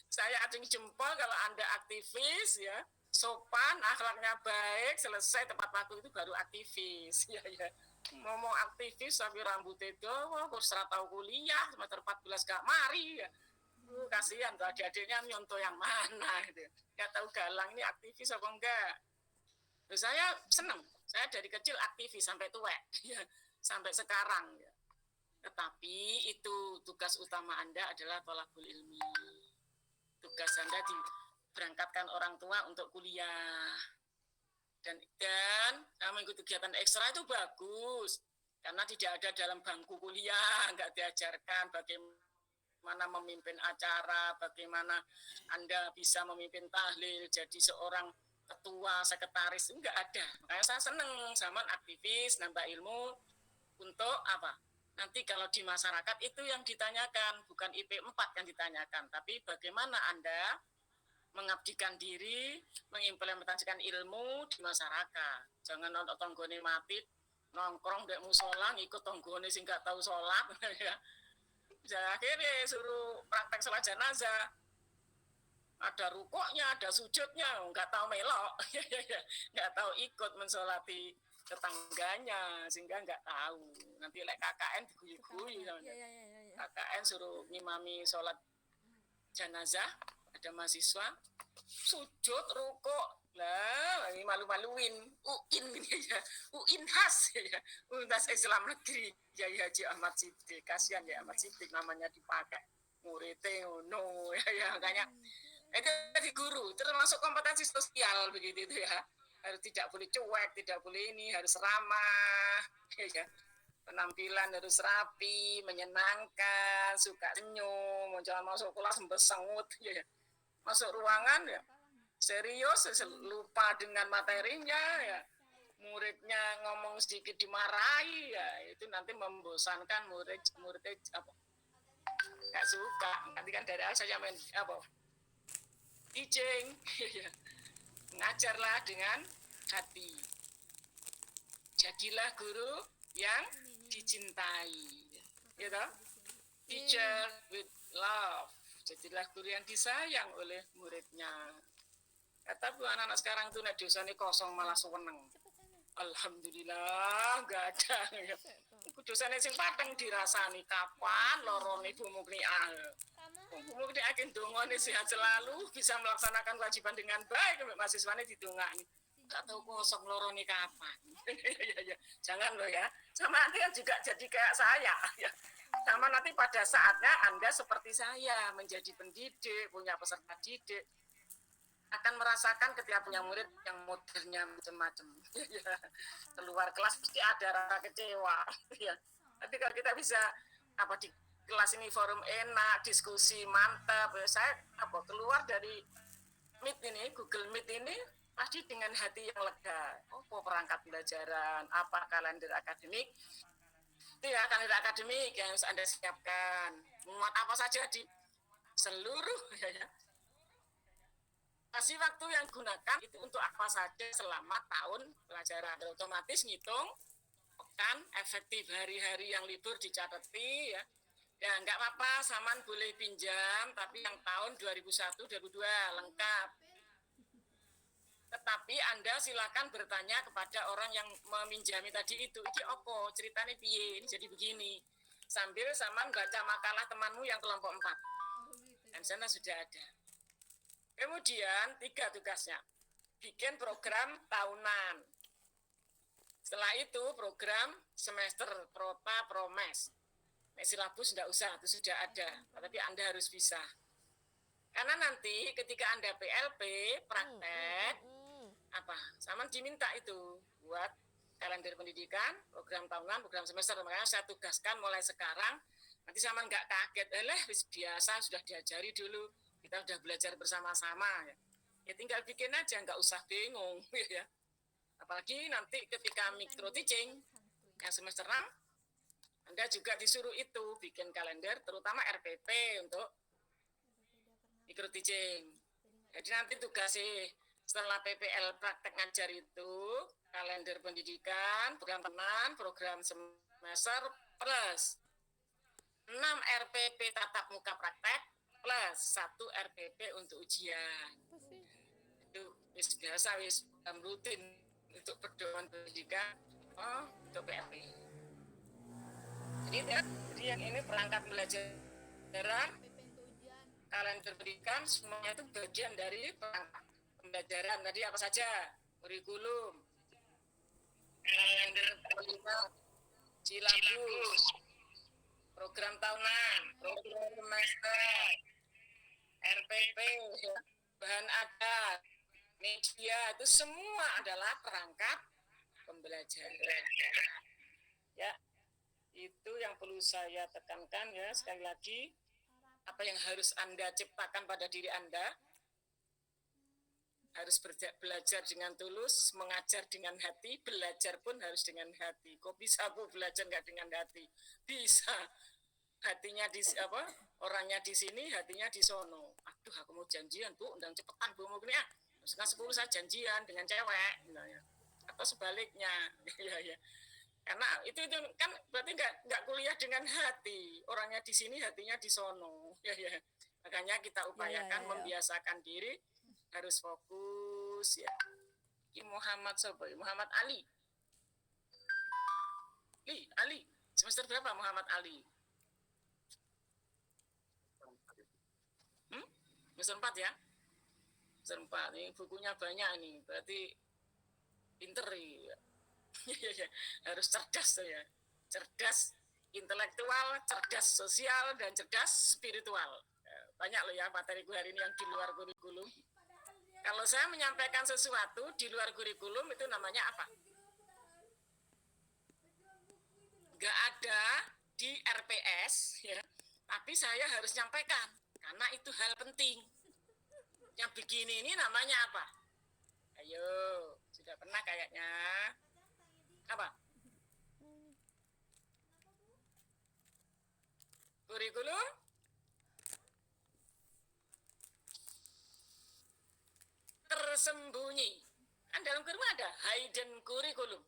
Speaker 5: Saya acung jempol kalau Anda aktivis ya, sopan, akhlaknya baik, selesai tepat waktu itu baru aktivis. Ya. Ngomong aktivis tapi rambutnya doang, kurang tahu kuliah, semester 14 gak mari ya. Kasihan tuh adik-adiknya nyontoh yang mana gitu. Gak tahu galang ini aktivis apa enggak. Terus saya senang, saya dari kecil aktivis sampai tua, ya, sampai sekarang. Ya. Tetapi itu tugas utama Anda adalah thalabul ilmi. Tugas Anda diberangkatkan orang tua untuk kuliah. Dan mengikuti kegiatan ekstra itu bagus. Karena tidak ada dalam bangku kuliah, enggak diajarkan bagaimana memimpin acara, bagaimana Anda bisa memimpin tahlil, jadi seorang ketua, sekretaris, enggak ada. Makanya saya senang sama aktivis, nambah ilmu untuk apa? Nanti kalau di masyarakat itu yang ditanyakan, bukan IP 4 yang ditanyakan, tapi bagaimana Anda mengabdikan diri, mengimplementasikan ilmu di masyarakat. Jangan nonton tonggone mati, nongkrong dek musola, ngikut tonggone sing gak tahu sholat. Ya. Akhirnya suruh praktek sholat jenazah. Ada rukuknya, ada sujudnya, nggak tahu melok, nggak tahu ikut mensolati tetangganya, sehingga nggak tahu. Nanti lek KKN diguyu-guyu, KKN suruh ngimami sholat jenazah, ada mahasiswa, sujud, rukuk, lah, ini malu-maluin, UIN ya, UIN khas ya, Universitas Islam Negeri, Kiai Haji Ahmad Siddiq, kasihan ya Ahmad Siddiq namanya dipakai, muridnya, no, ya, makanya. Itu dari guru, termasuk kompetensi sosial begitu itu ya. Harus tidak boleh cuek, tidak boleh ini, harus ramah, ya. Penampilan harus rapi, menyenangkan, suka senyum, jangan masuk kelas sembesengut, ya. Masuk ruangan ya, serius, lupa dengan materinya ya. Muridnya ngomong sedikit dimarahi ya, itu nanti membosankan muridnya apa? Gak suka, nanti kan dari awal saya main apa? Teaching, ngajarlah dengan hati. Jadilah guru yang dicintai, gitu. Teacher with love. Jadilah guru yang disayang oleh muridnya. Kata bu anak-anak sekarang tuh nek dosane kosong malah seneng. Alhamdulillah, enggak ada. Dosane sing pateng dirasani kapan lorone Bu Mukniah. Mungkin akan dongone sehat selalu, bisa melaksanakan kewajiban dengan baik, mahasiswanya didongani. Gak tahu kosong lorone kapan. Jangan loh ya. Sama nanti kan juga jadi kayak saya. Ya. Sama nanti pada saatnya Anda seperti saya, menjadi pendidik, punya peserta didik, akan merasakan ketika punya murid yang modernnya macam-macam. Keluar kelas pasti ada rasa kecewa. Tapi kalau kita bisa di kelas ini forum enak, diskusi mantap. Saya keluar dari Meet ini, Google Meet ini pasti dengan hati yang lega. Apa perangkat pembelajaran, apa kalender akademik. Itu ya kalender akademik yang harus Anda siapkan. Muat apa saja di seluruh ya. Kasih waktu yang gunakan itu untuk apa saja selama tahun pelajaran. Otomatis ngitung kan efektif hari-hari yang libur dicatati ya. Ya, enggak apa-apa, Saman boleh pinjam, tapi yang tahun 2001-2002 lengkap. Tetapi Anda silakan bertanya kepada orang yang meminjami tadi itu. Ini apa? Ceritanya piye? Ini jadi begini. sambil Saman baca makalah temanmu yang kelompok 4. Dan sana sudah ada. Kemudian 3 tugasnya. Bikin program tahunan. Setelah itu program semester Prota Promes. Silabus tidak usah, itu sudah ada. Tapi Anda harus bisa. Karena nanti ketika Anda PLP, praktek, Saman diminta itu buat kalender pendidikan, program tahunan, program semester. Makanya saya tugaskan mulai sekarang. Nanti Saman nggak kaget, biasa sudah diajari dulu. Kita sudah belajar bersama-sama. Ya tinggal bikin aja, nggak usah bingung. Ya. Apalagi nanti ketika micro teaching, yang semester 6, Anda juga disuruh itu, bikin kalender, terutama RPP untuk micro teaching. Jadi nanti tugasnya setelah PPL praktek ngajar itu, kalender pendidikan, program tahunan, program semester, plus 6 RPP tatap muka praktek, plus 1 RPP untuk ujian. Itu biasa, rutin untuk pedoman pendidikan, untuk PLP. Jadi yang ini perangkat pembelajaran, kalender pendidikan, semuanya itu bagian dari perangkat pembelajaran. Tadi apa saja? Kurikulum, kalender pendidikan, silabus, program tahunan, program semester, RPP, bahan adat, media, itu semua adalah perangkat pembelajaran. Ya, itu yang perlu saya tekankan ya, sekali lagi, apa yang harus Anda ciptakan pada diri Anda, harus belajar dengan tulus, mengajar dengan hati, belajar pun harus dengan hati. Kok bisa Bu belajar nggak dengan hati? Bisa. Hatinya orangnya di sini, hatinya di sono. Aduh, aku mau janjian Bu, undang cepetan Bu, mau gini setengah 10 saya janjian dengan cewek, atau sebaliknya, ya. Karena itu kan berarti nggak kuliah dengan hati. Orangnya di sini, hatinya di sono, ya. Makanya kita upayakan membiasakan diri harus fokus, ya. Muhammad Ali. Ali, semester berapa Muhammad Ali? Semester 4 ya? Semester 4, ini bukunya banyak nih, berarti pinter ya. Harus cerdas tuh ya. Cerdas intelektual, cerdas sosial, dan cerdas spiritual. Banyak loh ya materi gue hari ini yang di luar kurikulum. Kalau saya menyampaikan sesuatu di luar kurikulum itu namanya apa? Gak ada di RPS ya, tapi saya harus nyampaikan karena itu hal penting. Yang begini ini namanya apa? Ayo, sudah pernah kayaknya. Apa? Kurikulum? Tersembunyi. Kan dalam kurikulum ada hidden kurikulum.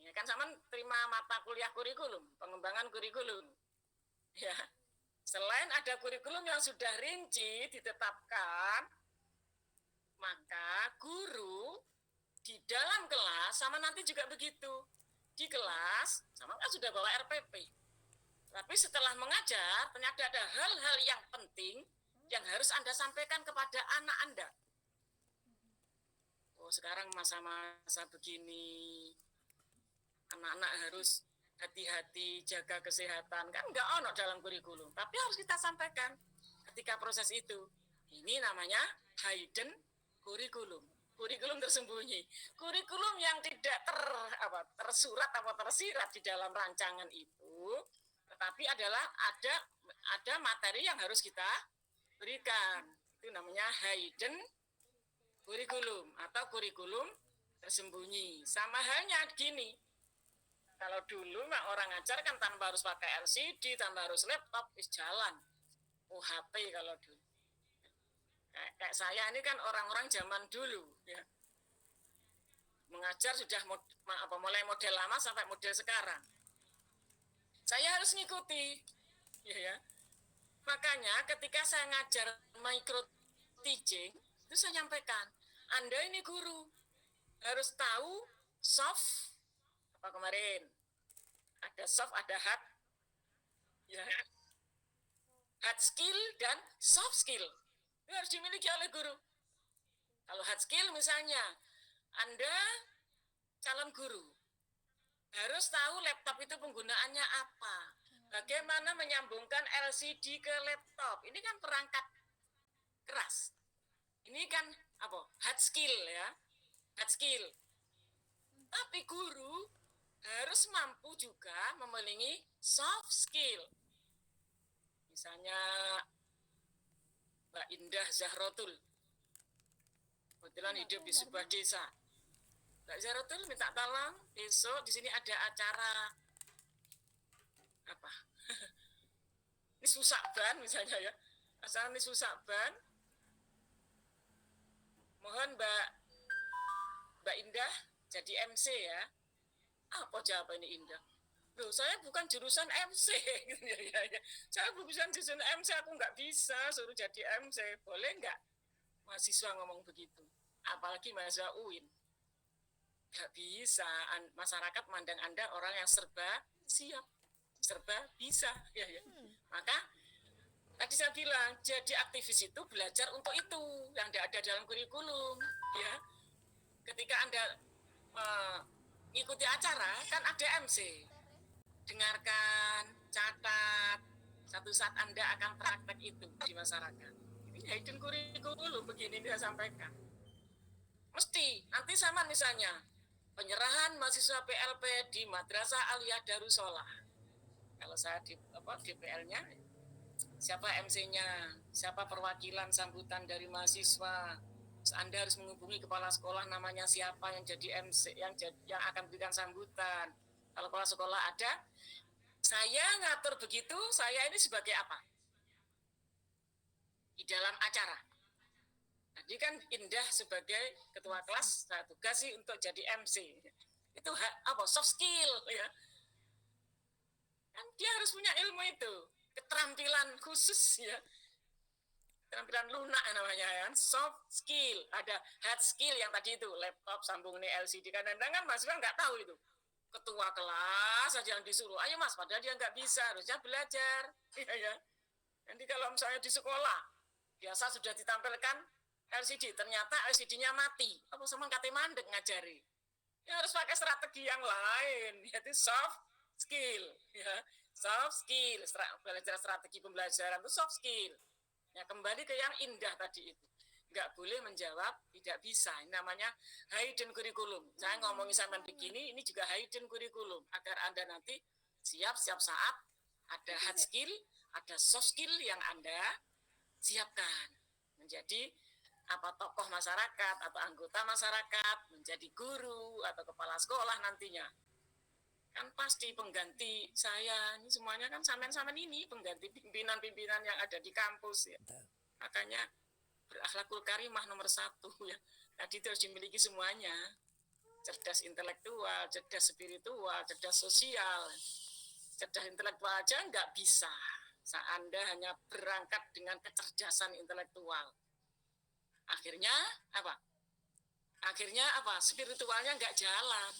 Speaker 5: Ya kan sama terima mata kuliah kurikulum, pengembangan kurikulum. Ya. Selain ada kurikulum yang sudah rinci ditetapkan, maka guru di dalam kelas sama nanti juga begitu. Di kelas sama kan sudah bawa RPP. Tapi setelah mengajar ternyata ada hal-hal yang penting yang harus Anda sampaikan kepada anak Anda. Oh, sekarang masa-masa begini, anak-anak harus hati-hati, jaga kesehatan. Kan enggak ono dalam kurikulum, tapi harus kita sampaikan ketika proses itu. Ini namanya hidden kurikulum. Kurikulum tersembunyi. Kurikulum yang tidak tersurat atau tersirat di dalam rancangan itu, tetapi adalah ada materi yang harus kita berikan. Itu namanya hidden kurikulum atau kurikulum tersembunyi. Sama halnya gini. Kalau dulu orang ngajar kan tanpa harus pakai LCD, tanpa harus laptop, jalan. HP kalau dulu. Kayak saya ini kan orang-orang zaman dulu, ya. Mengajar sudah mulai model lama sampai model sekarang. Saya harus ngikuti, ya. Makanya ketika saya ngajar micro teaching, itu saya nyampaikan, Anda ini guru harus tahu soft apa kemarin Ada soft, ada hard. Ya. Hard skill dan soft skill. Itu harus dimiliki oleh guru. Kalau hard skill misalnya, Anda calon guru, harus tahu laptop itu penggunaannya apa. Bagaimana menyambungkan LCD ke laptop. Ini kan perangkat keras. Ini kan apa? Hard skill ya. Hard skill. Tapi guru harus mampu juga memiliki soft skill. Misalnya Mbak Indah Zahrotul, kebetulan hidup di sebuah desa. Mbak Zahrotul minta tolong, besok di sini ada acara apa? Nisfu Sa'ban misalnya ya. Acara Nisfu Sa'ban. Mohon Mbak Indah jadi MC ya. Apa jawabannya Indah? Loh, saya bukan jurusan MC. Saya bukan jurusan MC, aku nggak bisa suruh jadi MC. Boleh nggak? Mahasiswa ngomong begitu. Apalagi mahasiswa UIN. Nggak bisa. Masyarakat mandang Anda orang yang serba siap. Serba bisa. Ya. Maka tadi saya bilang, jadi aktivis itu belajar untuk itu. Yang tidak ada dalam kurikulum. Ya. Ketika Anda ikuti acara, kan ada MC. Dengarkan, catat, satu saat Anda akan praktek itu di masyarakat. Ini hidden kurikulum, begini saya sampaikan. Mesti, nanti sama misalnya, penyerahan mahasiswa PLP di Madrasah Aliyah Darussolah. Kalau saya di PL-nya, siapa MC-nya, siapa perwakilan sambutan dari mahasiswa. Anda harus menghubungi kepala sekolah, namanya siapa yang jadi MC, yang akan berikan sambutan. Kalau kepala sekolah ada, saya ngatur begitu, saya ini sebagai apa? Di dalam acara. Jadi kan Indah sebagai ketua kelas, saya tugasi untuk jadi MC. Itu apa? Soft skill ya. Kan dia harus punya ilmu itu, keterampilan khusus ya. Keterampilan lunak namanya kan, soft skill. Ada hard skill yang tadi itu, laptop sambung ini LCD. Kadang-kadang kan mahasiswa nggak tahu itu. Ketua kelas aja yang disuruh, ayo mas, padahal dia nggak bisa, harusnya belajar. Ya. Nanti kalau misalnya di sekolah, biasa sudah ditampilkan LCD, ternyata LCD-nya mati. Apa sama kate mandek ngajari. Ya harus pakai strategi yang lain, yaitu soft skill. Ya. Soft skill, belajar strategi pembelajaran itu soft skill. Ya, kembali ke yang Indah tadi itu. Nggak boleh menjawab tidak bisa. Ini namanya hidden curriculum. Saya ngomongin sama begini, ini juga hidden curriculum. Agar Anda nanti siap saat ada hard skill, ada soft skill yang Anda siapkan. Menjadi apa tokoh masyarakat atau anggota masyarakat, menjadi guru atau kepala sekolah nantinya. Kan pasti pengganti saya, ini semuanya kan sampean-sampean ini pengganti pimpinan-pimpinan yang ada di kampus ya. Makanya berakhlakul karimah nomor 1 ya. Tadi itu harus dimiliki semuanya. Cerdas intelektual, cerdas spiritual, cerdas sosial. Cerdas intelektual aja nggak bisa. Anda hanya berangkat dengan kecerdasan intelektual. Akhirnya apa? Spiritualnya nggak jalan.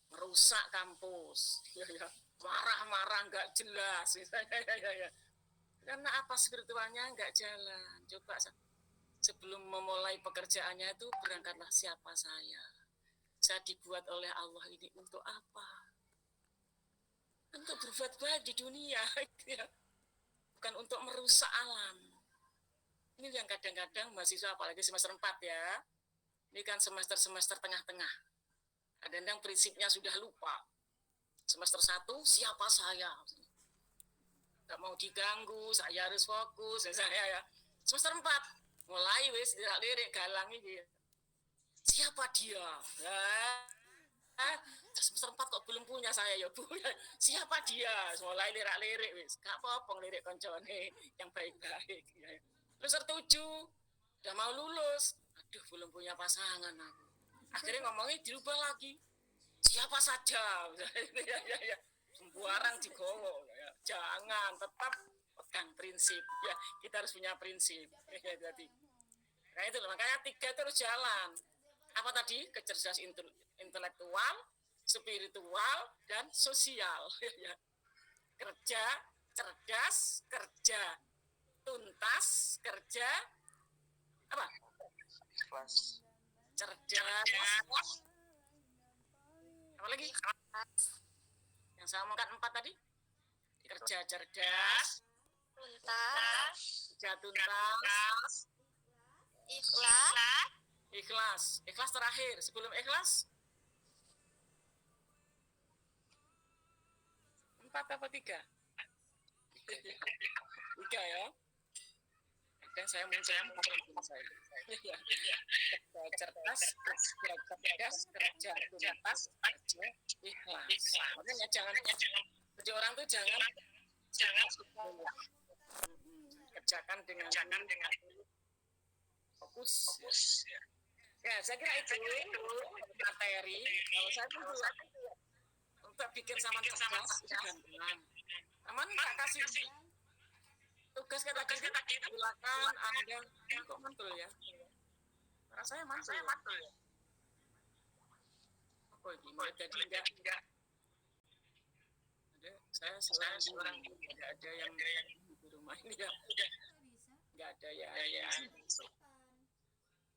Speaker 5: Merusak kampus. Ya. Marah-marah nggak jelas. Ya. Karena apa spiritualnya nggak jalan. Coba sebelum memulai pekerjaannya itu berangkatlah siapa saya. Saya dibuat oleh Allah ini untuk apa? Untuk berbuat baik di dunia. Ya. Bukan untuk merusak alam. Ini yang kadang-kadang mahasiswa apalagi semester 4 ya. Ini kan semester tengah-tengah. Kadang-kadang prinsipnya sudah lupa. Semester 1 siapa saya? Gak mau diganggu, saya harus fokus, saya ya. Semester 4, mulai wis lirik galang ini. Siapa dia? Semester 4 kok belum punya saya ya Bu. Siapa dia? Mulai lirik wis. Gak apa-apa lirik koncone yang baik-baik. Semester 7, udah mau lulus. Aduh, belum punya pasangan aku. Akhirnya ngomongnya dirubah lagi. Siapa saja? Ya. Sembarang digowo. Ya. Jangan, tetap pegang prinsip. Ya, kita harus punya prinsip. Jadi, nah itu makanya 3 terus jalan. Apa tadi? Kecerdasan intelektual, spiritual, dan sosial. Ya. Kerja cerdas, kerja tuntas, kerja apa?
Speaker 3: Ikhlas.
Speaker 5: Cerdas. Apa lagi? Yang saya omongkan 4 tadi. Kerja cerdas,
Speaker 2: Tuntas,
Speaker 5: kerja tuntas,
Speaker 2: ikhlas,
Speaker 5: ikhlas. Ikhlas terakhir. Sebelum ikhlas 4 apa 3? 3 ya. Dan saya muncul saya. Kerja cerdas, kerja cerdas, kerja tuntas, kerja ikhlas. Makanya jangan jadi orang tuh jangan kerjakan dengan fokus. Ya, saya kira itu materi. Kalau saya tuh untuk bikin sama cerdas itu gampang. Aman tak kasih tugas kayak tadi itu silakan Anda ini kok mantul ya. Rasanya mantul ya. Oh ini jadi enggak ada saya seorang enggak ada yang di rumah ini ya. Enggak ada ya.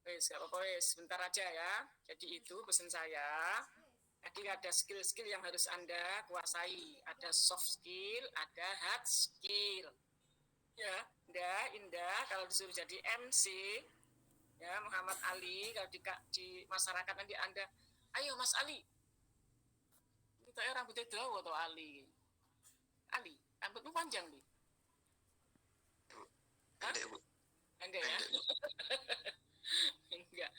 Speaker 5: Wes, enggak apa-apa wes, sebentar aja ya. Jadi itu pesan saya. Jadi ada skill-skill yang harus Anda kuasai. Ada soft skill, ada hard skill. Ya, Indah, kalau disuruh jadi MC, ya Muhammad Ali, kalau di masyarakat nanti Anda, ayo Mas Ali, kita rambutnya dawa atau Ali, rambutmu panjang nih, enggak ya, enggak,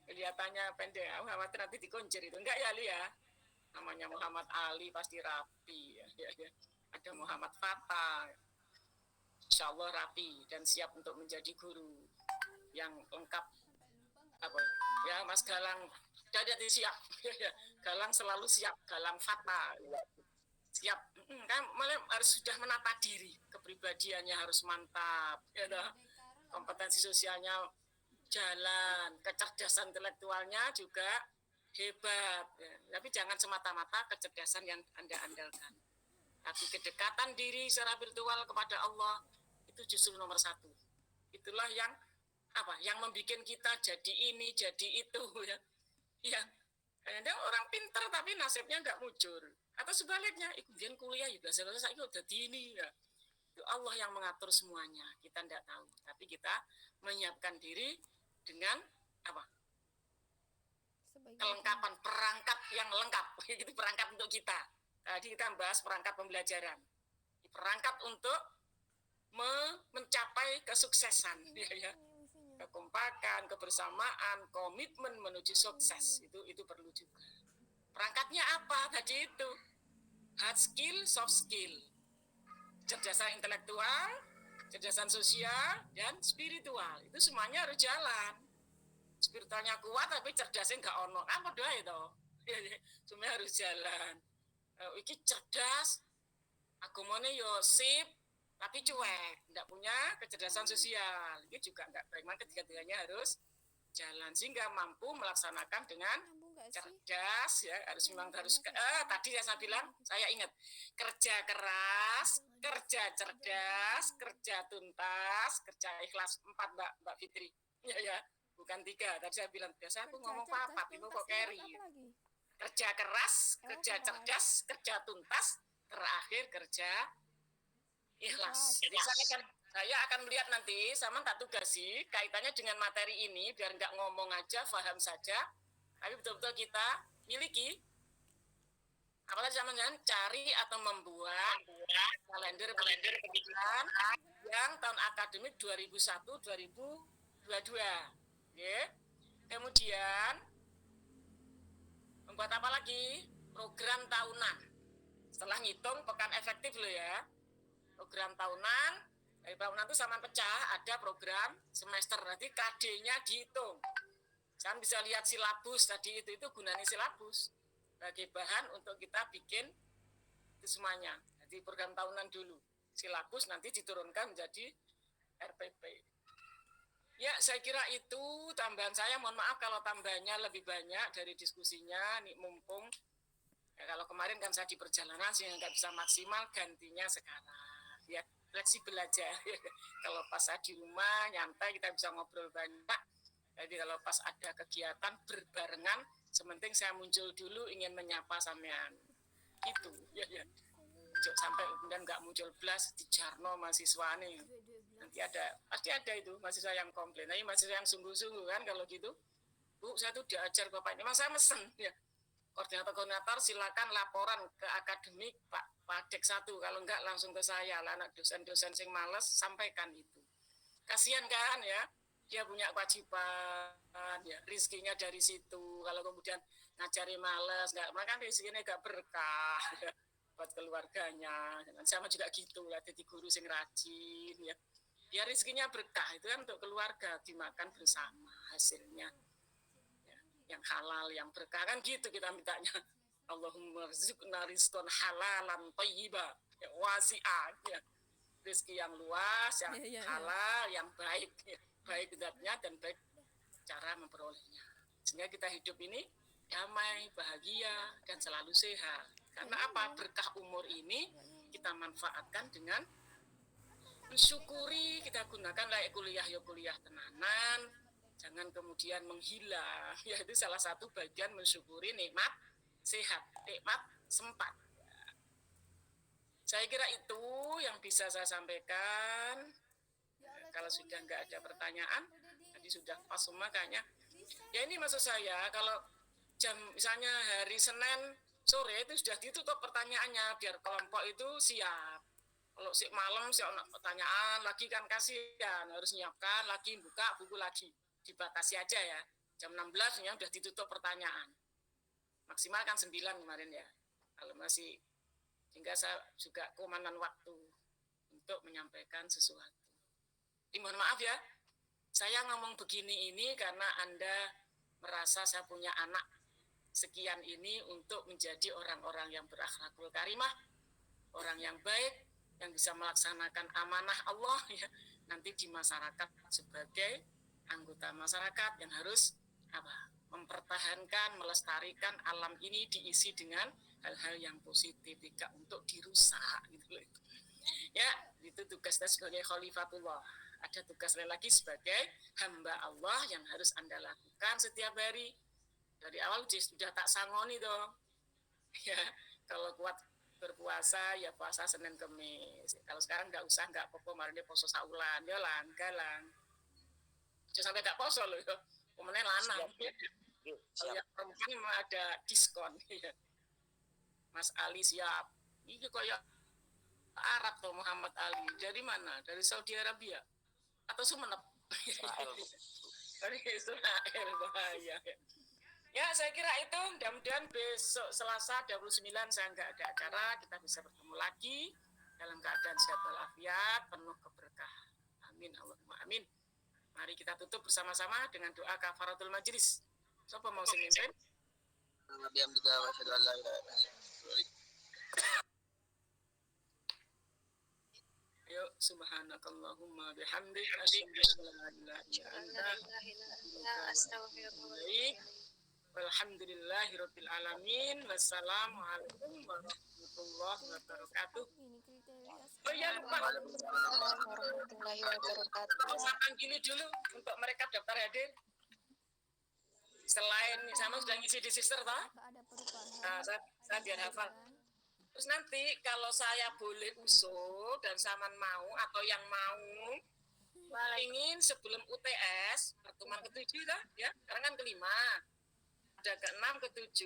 Speaker 5: kelihatannya pendek, aku khawatir nanti dikuncir itu, enggak ya Ali ya, namanya Muhammad Ali pasti rapi, ya. Ada Muhammad Fatah. Insya Allah rapi dan siap untuk menjadi guru yang lengkap apa ya Mas Galang dari siap Galang selalu siap, Galang Fatma siap kan malah harus sudah menata diri, kepribadiannya harus mantap ya toh? Kompetensi sosialnya jalan, kecerdasan intelektualnya juga hebat ya. Tapi jangan semata-mata kecerdasan yang Anda andalkan, tapi kedekatan diri secara virtual kepada Allah itu justru nomor 1. Itulah yang apa? Yang membuat kita jadi ini, jadi itu ya. Ya. Kadang orang pintar tapi nasibnya nggak mujur. Atau sebaliknya, kemudian kuliah juga selesai itu udah ini ya. Itu Allah yang mengatur semuanya. Kita nggak tahu, tapi kita menyiapkan diri dengan apa? Kelengkapan perangkat yang lengkap. Itu perangkat untuk kita. Tadi kita bahas perangkat pembelajaran. Perangkat untuk mencapai kesuksesan ya. Kekompakan, kebersamaan, komitmen menuju sukses itu perlu juga. Perangkatnya apa tadi itu? Hard skill, soft skill. Cerdasan intelektual, cerdasan sosial, dan spiritual. Itu semuanya harus jalan. Spiritualnya kuat tapi cerdasnya nggak ono. Apa doa itu? Semuanya harus jalan. Iki cerdas, agamanya yo sip, tapi cuek, tidak punya kecerdasan sosial. Itu juga enggak baik. Maka ketiga-tiganya harus jalan sehingga mampu melaksanakan dengan cerdas ya, tadi yang saya bilang, saya ingat kerja keras, kerja cerdas, kerja tuntas, kerja ikhlas. 4 Mbak Fitri. Ya, bukan 3. Tadi saya bilang biasa aku ngomong 4, itu kok carry. Kerja keras, kerja cerdas, kerja tuntas, terakhir kerja ikhlas. Jadi saya akan melihat nanti, sama tak tugasi kaitannya dengan materi ini biar nggak ngomong aja, paham saja, tapi betul-betul kita miliki. Apalagi zaman cari atau membuat kalender pendidikan yang tahun akademik 2001-2022. Ya. Kemudian membuat apa lagi? Program tahunan. Setelah ngitung pekan efektif loh ya. Program tahunan, dari tahunan itu sama pecah, ada program semester, nanti KD-nya dihitung. Kan bisa lihat silabus tadi itu gunanya silabus sebagai bahan untuk kita bikin itu semuanya. Jadi program tahunan dulu, silabus nanti diturunkan menjadi RPP. Ya, saya kira itu tambahan saya. Mohon maaf kalau tambahnya lebih banyak dari diskusinya. Nih mumpung Ya, kalau kemarin kan saya di perjalanan sehingga nggak bisa maksimal, gantinya sekarang. Ya, fleksibel aja. Kalau pas saya di rumah nyantai kita bisa ngobrol banyak. Jadi kalau pas ada kegiatan berbarengan, sementing saya muncul dulu ingin menyapa sampean. Gitu, ya. Sampai kemudian nggak muncul belas di Jarno mahasiswa nih. Nanti pasti ada itu mahasiswa yang komplain. Tapi mahasiswa yang sungguh-sungguh kan kalau gitu. Bu, saya tuh diajar Bapak ini. Memang saya mesen ya. Koordinator silakan laporan ke akademik Pak Dek 1. Kalau enggak langsung ke saya. Anak dosen-dosen sing males sampaikan itu. Kasihan kan ya. Dia punya kewajiban, ya rizkinya dari situ. Kalau kemudian ngajari males, nggak, maka rizkinya nggak berkah ya, buat keluarganya. Dan sama juga gitu lah, jadi guru sing rajin ya. Ya rizkinya berkah itu kan untuk keluarga, dimakan bersama hasilnya. Ya, yang halal, yang berkah kan gitu kita mintanya. Allahumma rizqna rizqan halalan thayyiba ya, wasi'ah ya. Rizki yang luas, yang halal, yang baik ya. Baik zatnya dan baik cara memperolehnya. Sehingga kita hidup ini damai, bahagia, dan selalu sehat. Karena apa? Berkah umur ini kita manfaatkan dengan mensyukuri, kita gunakan layak kuliah ya kuliah tenanan, jangan kemudian menghilang. Ya itu salah satu bagian mensyukuri nikmat sehat, nikmat sempat. Saya kira itu yang bisa saya sampaikan. Kalau sudah nggak ada pertanyaan, tadi sudah pas semua kayaknya. Ya ini maksud saya, kalau jam misalnya hari Senin sore itu sudah ditutup pertanyaannya, biar kelompok itu siap. Kalau si malam si pertanyaan lagi kan kasihan, harus nyiapkan lagi, buka buku lagi. Dibatasi aja ya, jam 16 ya sudah ditutup pertanyaan. Maksimal kan 9 kemarin ya. Kalau masih, sehingga saya juga komandan waktu untuk menyampaikan sesuatu. Mohon maaf ya, saya ngomong begini ini karena Anda merasa saya punya anak sekian ini untuk menjadi orang-orang yang berakhlakul karimah, orang yang baik, yang bisa melaksanakan amanah Allah ya, nanti di masyarakat sebagai anggota masyarakat yang harus mempertahankan, melestarikan alam ini diisi dengan hal-hal yang positif, tidak untuk dirusak gitu. Ya, itu tugas saya sebagai khalifatullah. Ada tugas lain lagi sebagai hamba Allah yang harus Anda lakukan setiap hari. Dari awal sudah tak sangoni dong. Ya, kalau kuat berpuasa ya puasa Senin Kemis. Kalau sekarang nggak usah, nggak apa-apa, mari poso saulan, ya lang, galang. Jangan sampai nggak poso loh, ya. Kemudian lanang. Kalau yang perempuan memang ada diskon. Ya. Mas Ali siap. Ini kayak Arab tuh Muhammad Ali. Dari mana? Dari Saudi Arabia atau Sumenep? Dari Israel, bahaya. Ya, saya kira itu. Mudah-mudahan besok Selasa 29 saya nggak ada acara, kita bisa bertemu lagi dalam keadaan sehat walafiat, penuh keberkahan. Amin, Allahumma amin. Mari kita tutup bersama-sama dengan doa kafaratul majlis. Siapa mau sing mimpin? Yuk, subhanakallahumma bihamdik asyhadu an la ilaha illa anta astaghfiruka walhamdulillahirabbil alamin. Wassalamualaikum warahmatullahi wabarakatuh. Oh iya, lupa
Speaker 1: warahmatullahi wabarakatuh.
Speaker 5: saya panggili dulu untuk mereka daftar hadir. Selain sama sudah ngisi di sister toh? Nah, saya biar hafal. Terus nanti kalau saya boleh usul dan Saman mau atau yang mau ingin sebelum UTS pertemuan ke-7 dah ya, sekarang kan ke-5, ada ke-6, ke-7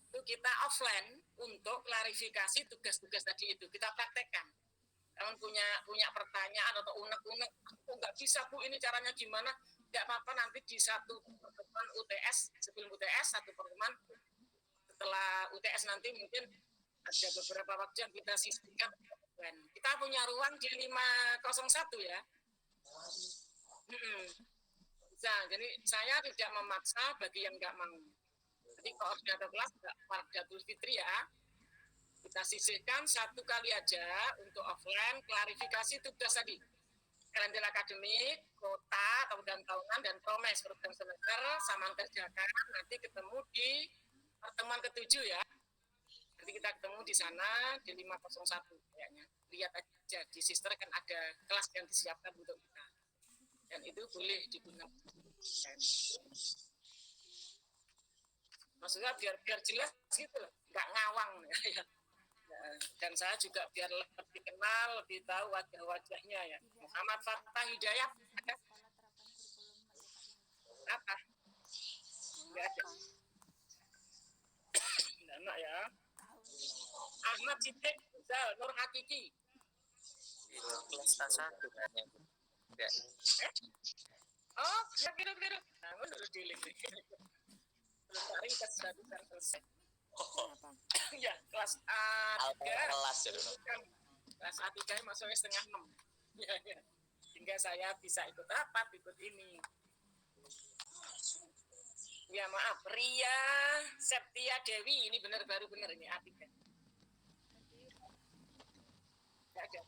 Speaker 5: itu kita offline untuk klarifikasi tugas-tugas tadi itu kita praktekkan. Kalau punya pertanyaan atau unek-unek, aku nggak bisa Bu, ini caranya gimana? Nggak apa-apa, nanti di satu pertemuan UTS, sebelum UTS, satu pertemuan setelah UTS nanti mungkin ada beberapa waktu yang kita sisihkan. Kita punya ruang di 501 ya. Bisa, jadi saya tidak memaksa bagi yang nggak mau. Jadi koordinator kelas Wardatul Fitri ya, kita sisihkan satu kali aja untuk offline klarifikasi tugas tadi. Kalender akademik, kota, kemudian tahunan, dan promes program semester sama kerjakan. Nanti ketemu di pertemuan ke-7 ya. nanti kita ketemu di sana di 501 kayaknya. Lihat aja di sister kan ada kelas yang disiapkan untuk kita. Dan itu boleh digunakan. Maksudnya biar jelas gitu loh, nggak ngawang ya. Dan saya juga biar lebih kenal, lebih tahu wajah-wajahnya ya. Muhammad Fattah Hidayat ada? Apa? Nggak ada. Nggak ya. Ahmad Siddiq, Zal, Nur Hakiki.
Speaker 3: Itu kelas A1 kan yang enggak.
Speaker 5: Oh, ya biru-biru. Nah, menurut Dilik. Belum cari ke 100 selesai.
Speaker 4: Kenapa?
Speaker 5: Ya, kelas A3.
Speaker 3: Kelas ya dulu.
Speaker 5: Kelas A3 masuknya setengah 6. Ya, ya. Sehingga saya bisa ikut rapat, ikut ini. Ya maaf, Ria Septia Dewi, ini benar baru benar ini A3. Tidak ada.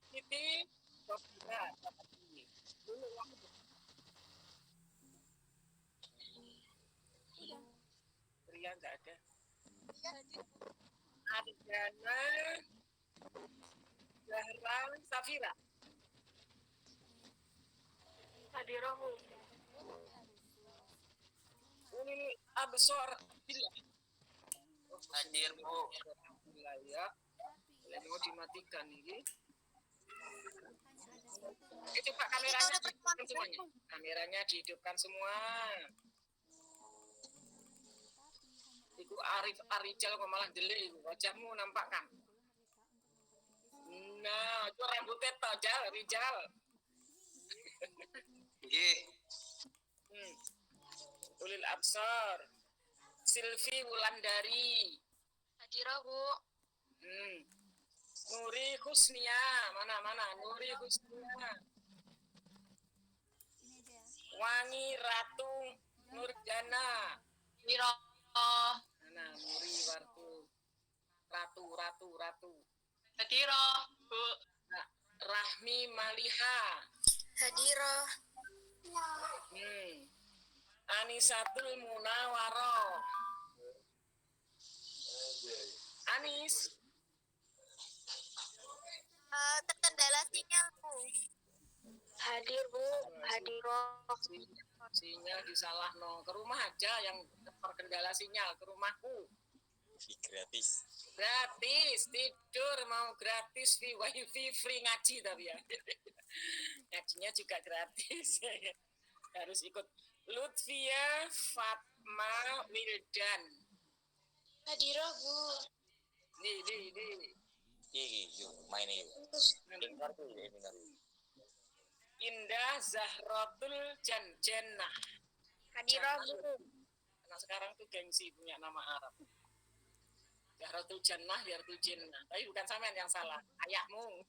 Speaker 5: Siti Robina, dulu waktu Ria nggak ada. Adriana, Zahra, Safira.
Speaker 2: Hadirahu.
Speaker 5: Ini Absor Bila.
Speaker 3: Hadir, Bu.
Speaker 5: Bila ya. Bila mau dimatikan ini. Coba kameranya dihidupkan semuanya. Kameranya dihidupkan semua. Iku Arif Arijal kok malah delik iku. Wajahmu nampak kan? Nah, itu rambutnya tojal, Rijal.
Speaker 3: Nggih.
Speaker 5: Ulil Absar. Silvi Wulandari.
Speaker 1: Hadirah, Bu.
Speaker 5: Nuri Husnia. Mana? Nuri Husnia. Wangi Ratu Nurjana.
Speaker 1: Wiro.
Speaker 5: Nah, Nuri Ratu.
Speaker 1: Hadirah, Bu.
Speaker 5: Nah, Rahmi Maliha.
Speaker 1: Hadirah.
Speaker 5: Anisatul Munawaroh. Anis.
Speaker 1: Terkendala sinyal, Bu. Hadir, Bu. Hadirah.
Speaker 5: Sinyal disalahno. Ke rumah aja yang terkendala sinyal, ke rumahku.
Speaker 3: Gratis.
Speaker 5: Gratis, tidur mau gratis, wifi free ngaji tapi ya. Ngajinya juga gratis. Harus ikut. Lutfia Fatma Wildan.
Speaker 1: Hadirah, Bu.
Speaker 5: Nih.
Speaker 3: Yuk, main yuk. Dengar tuh, dengar.
Speaker 5: Indah Zahratul Jannah.
Speaker 1: Hadirah, Bu.
Speaker 5: Karena sekarang tuh gengsi punya nama Arab. Zahratul Jannah, Zahratul Jannah. Tapi bukan sampean yang salah, ayahmu.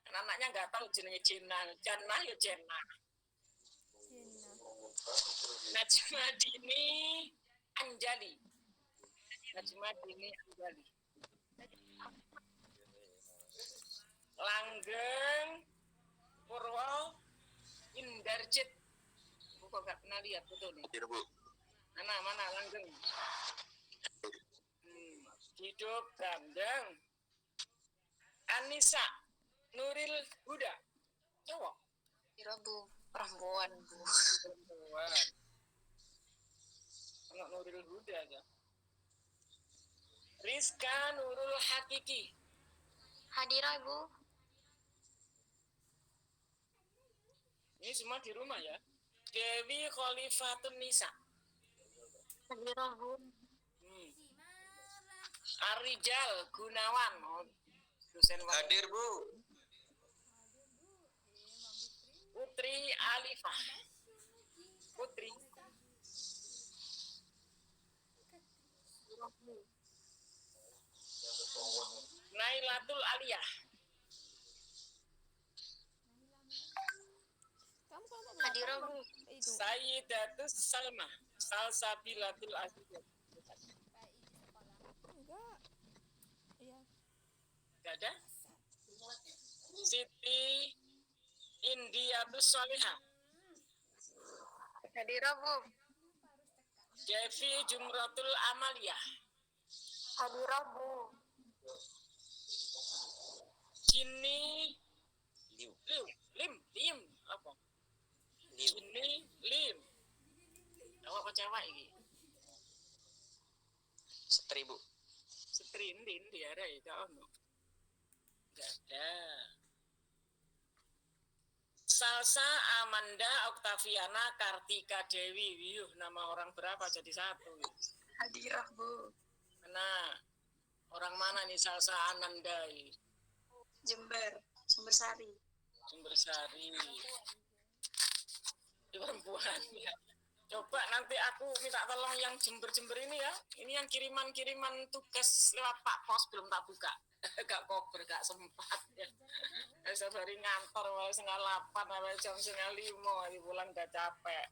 Speaker 5: Karena anaknya nggak tahu jenenge Jannah ya Jannah. Najma Dini Anjali. Langgeng Purwo Indarjit. Aku kok nggak pernah lihat foto nih.
Speaker 3: Hadir, Bu.
Speaker 5: Mana Langgeng. Hidup Gandeng. Anissa Nuril Huda. Cowok.
Speaker 1: Hadirah, Bu. Perempuan, Bu.
Speaker 5: Perempuan. Anak Nuril Huda aja. Rizka Nurul Hakiki.
Speaker 1: Hadirah, Bu.
Speaker 5: Ini semua di rumah ya. Dewi Khalifatun Nisa.
Speaker 1: Hadirah, Bu.
Speaker 5: Arijal Gunawan. Dosen
Speaker 3: Hadir, Bu.
Speaker 5: Putri Alifah. Putri. Nailatul Aliyah.
Speaker 4: Kamu kelompok
Speaker 1: Hadirah,
Speaker 4: berapa?
Speaker 1: Bu.
Speaker 4: Itu.
Speaker 5: Sayyidatus Salma. Salsabilatul Azizah.
Speaker 4: Enggak. Iya.
Speaker 5: Gak ada? Siti Indiatus Solihah.
Speaker 1: Hadirah, Bu.
Speaker 5: Devi Jumratul Amalia.
Speaker 2: Hadirah, Bu.
Speaker 5: Jini Lim apa? Jini Lim. Apa cewek iki?
Speaker 3: Setri, Bu.
Speaker 5: Setrindin dia ada ya, enggak ada. Salsa Amanda Oktaviana Kartika Dewi. Wiyuh, nama orang berapa jadi satu?
Speaker 2: Hadirah, Bu.
Speaker 5: Nah, orang mana nih Salsa Ananda?
Speaker 2: Jember, Sumbersari.
Speaker 5: Sumbersari. Perempuan ya. Coba nanti aku minta tolong yang Jember ini ya. Ini yang kiriman tugas lewat Pak Pos belum tak buka. Gak kober, gak sempat ya. Saya hari ngantor mulai 7:30 sampai jam 5:30 pulang udah capek.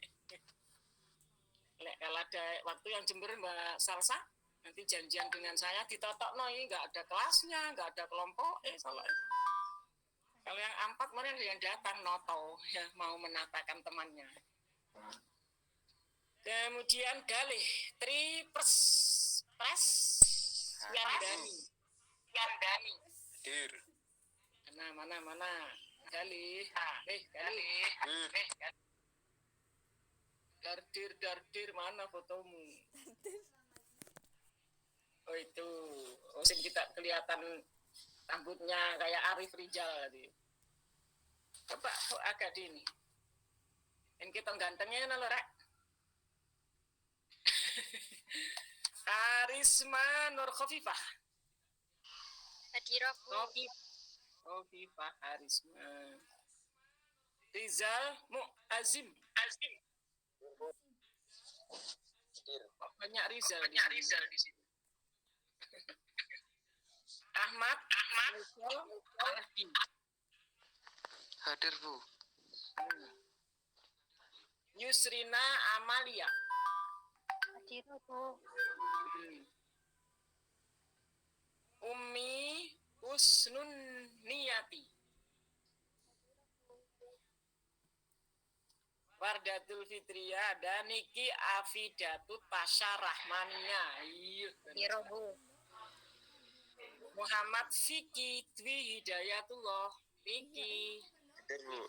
Speaker 5: Kalau ada waktu yang Jember Mbak Salsa, nanti janjian dengan saya ditotok ini nggak ada kelasnya, nggak ada kelompok soalnya. Kalau yang 4 kemarin ada yang datang noto ya mau menatakan temannya. Kemudian Galih Tripres Yandani.
Speaker 3: Hadir.
Speaker 5: Mana Galih. Galih. Dardir mana fotomu? Oh itu, sing kita kelihatan rambutnya kayak Arif Rizal tadi. Coba agak dini. Yang kita gantengnya nalo rek. Karisma Nur Khofifah.
Speaker 1: Hadirah, Bu.
Speaker 5: Khofifah Karisma. Rizal Mu'azim. Banyak Rizal di sini. Ahmad Ardi.
Speaker 3: Hadir, Bu.
Speaker 5: Yusrina Amalia.
Speaker 1: Hadirah, Bu.
Speaker 5: Umi Husnun Niyati. Wardatul Fitria dan Niki Afidatut Tasya Rahmania.
Speaker 1: Hadirah, Bu.
Speaker 5: Muhammad Fiki Dwi Hidayatullah. Fiki.
Speaker 3: Hadir, Bu.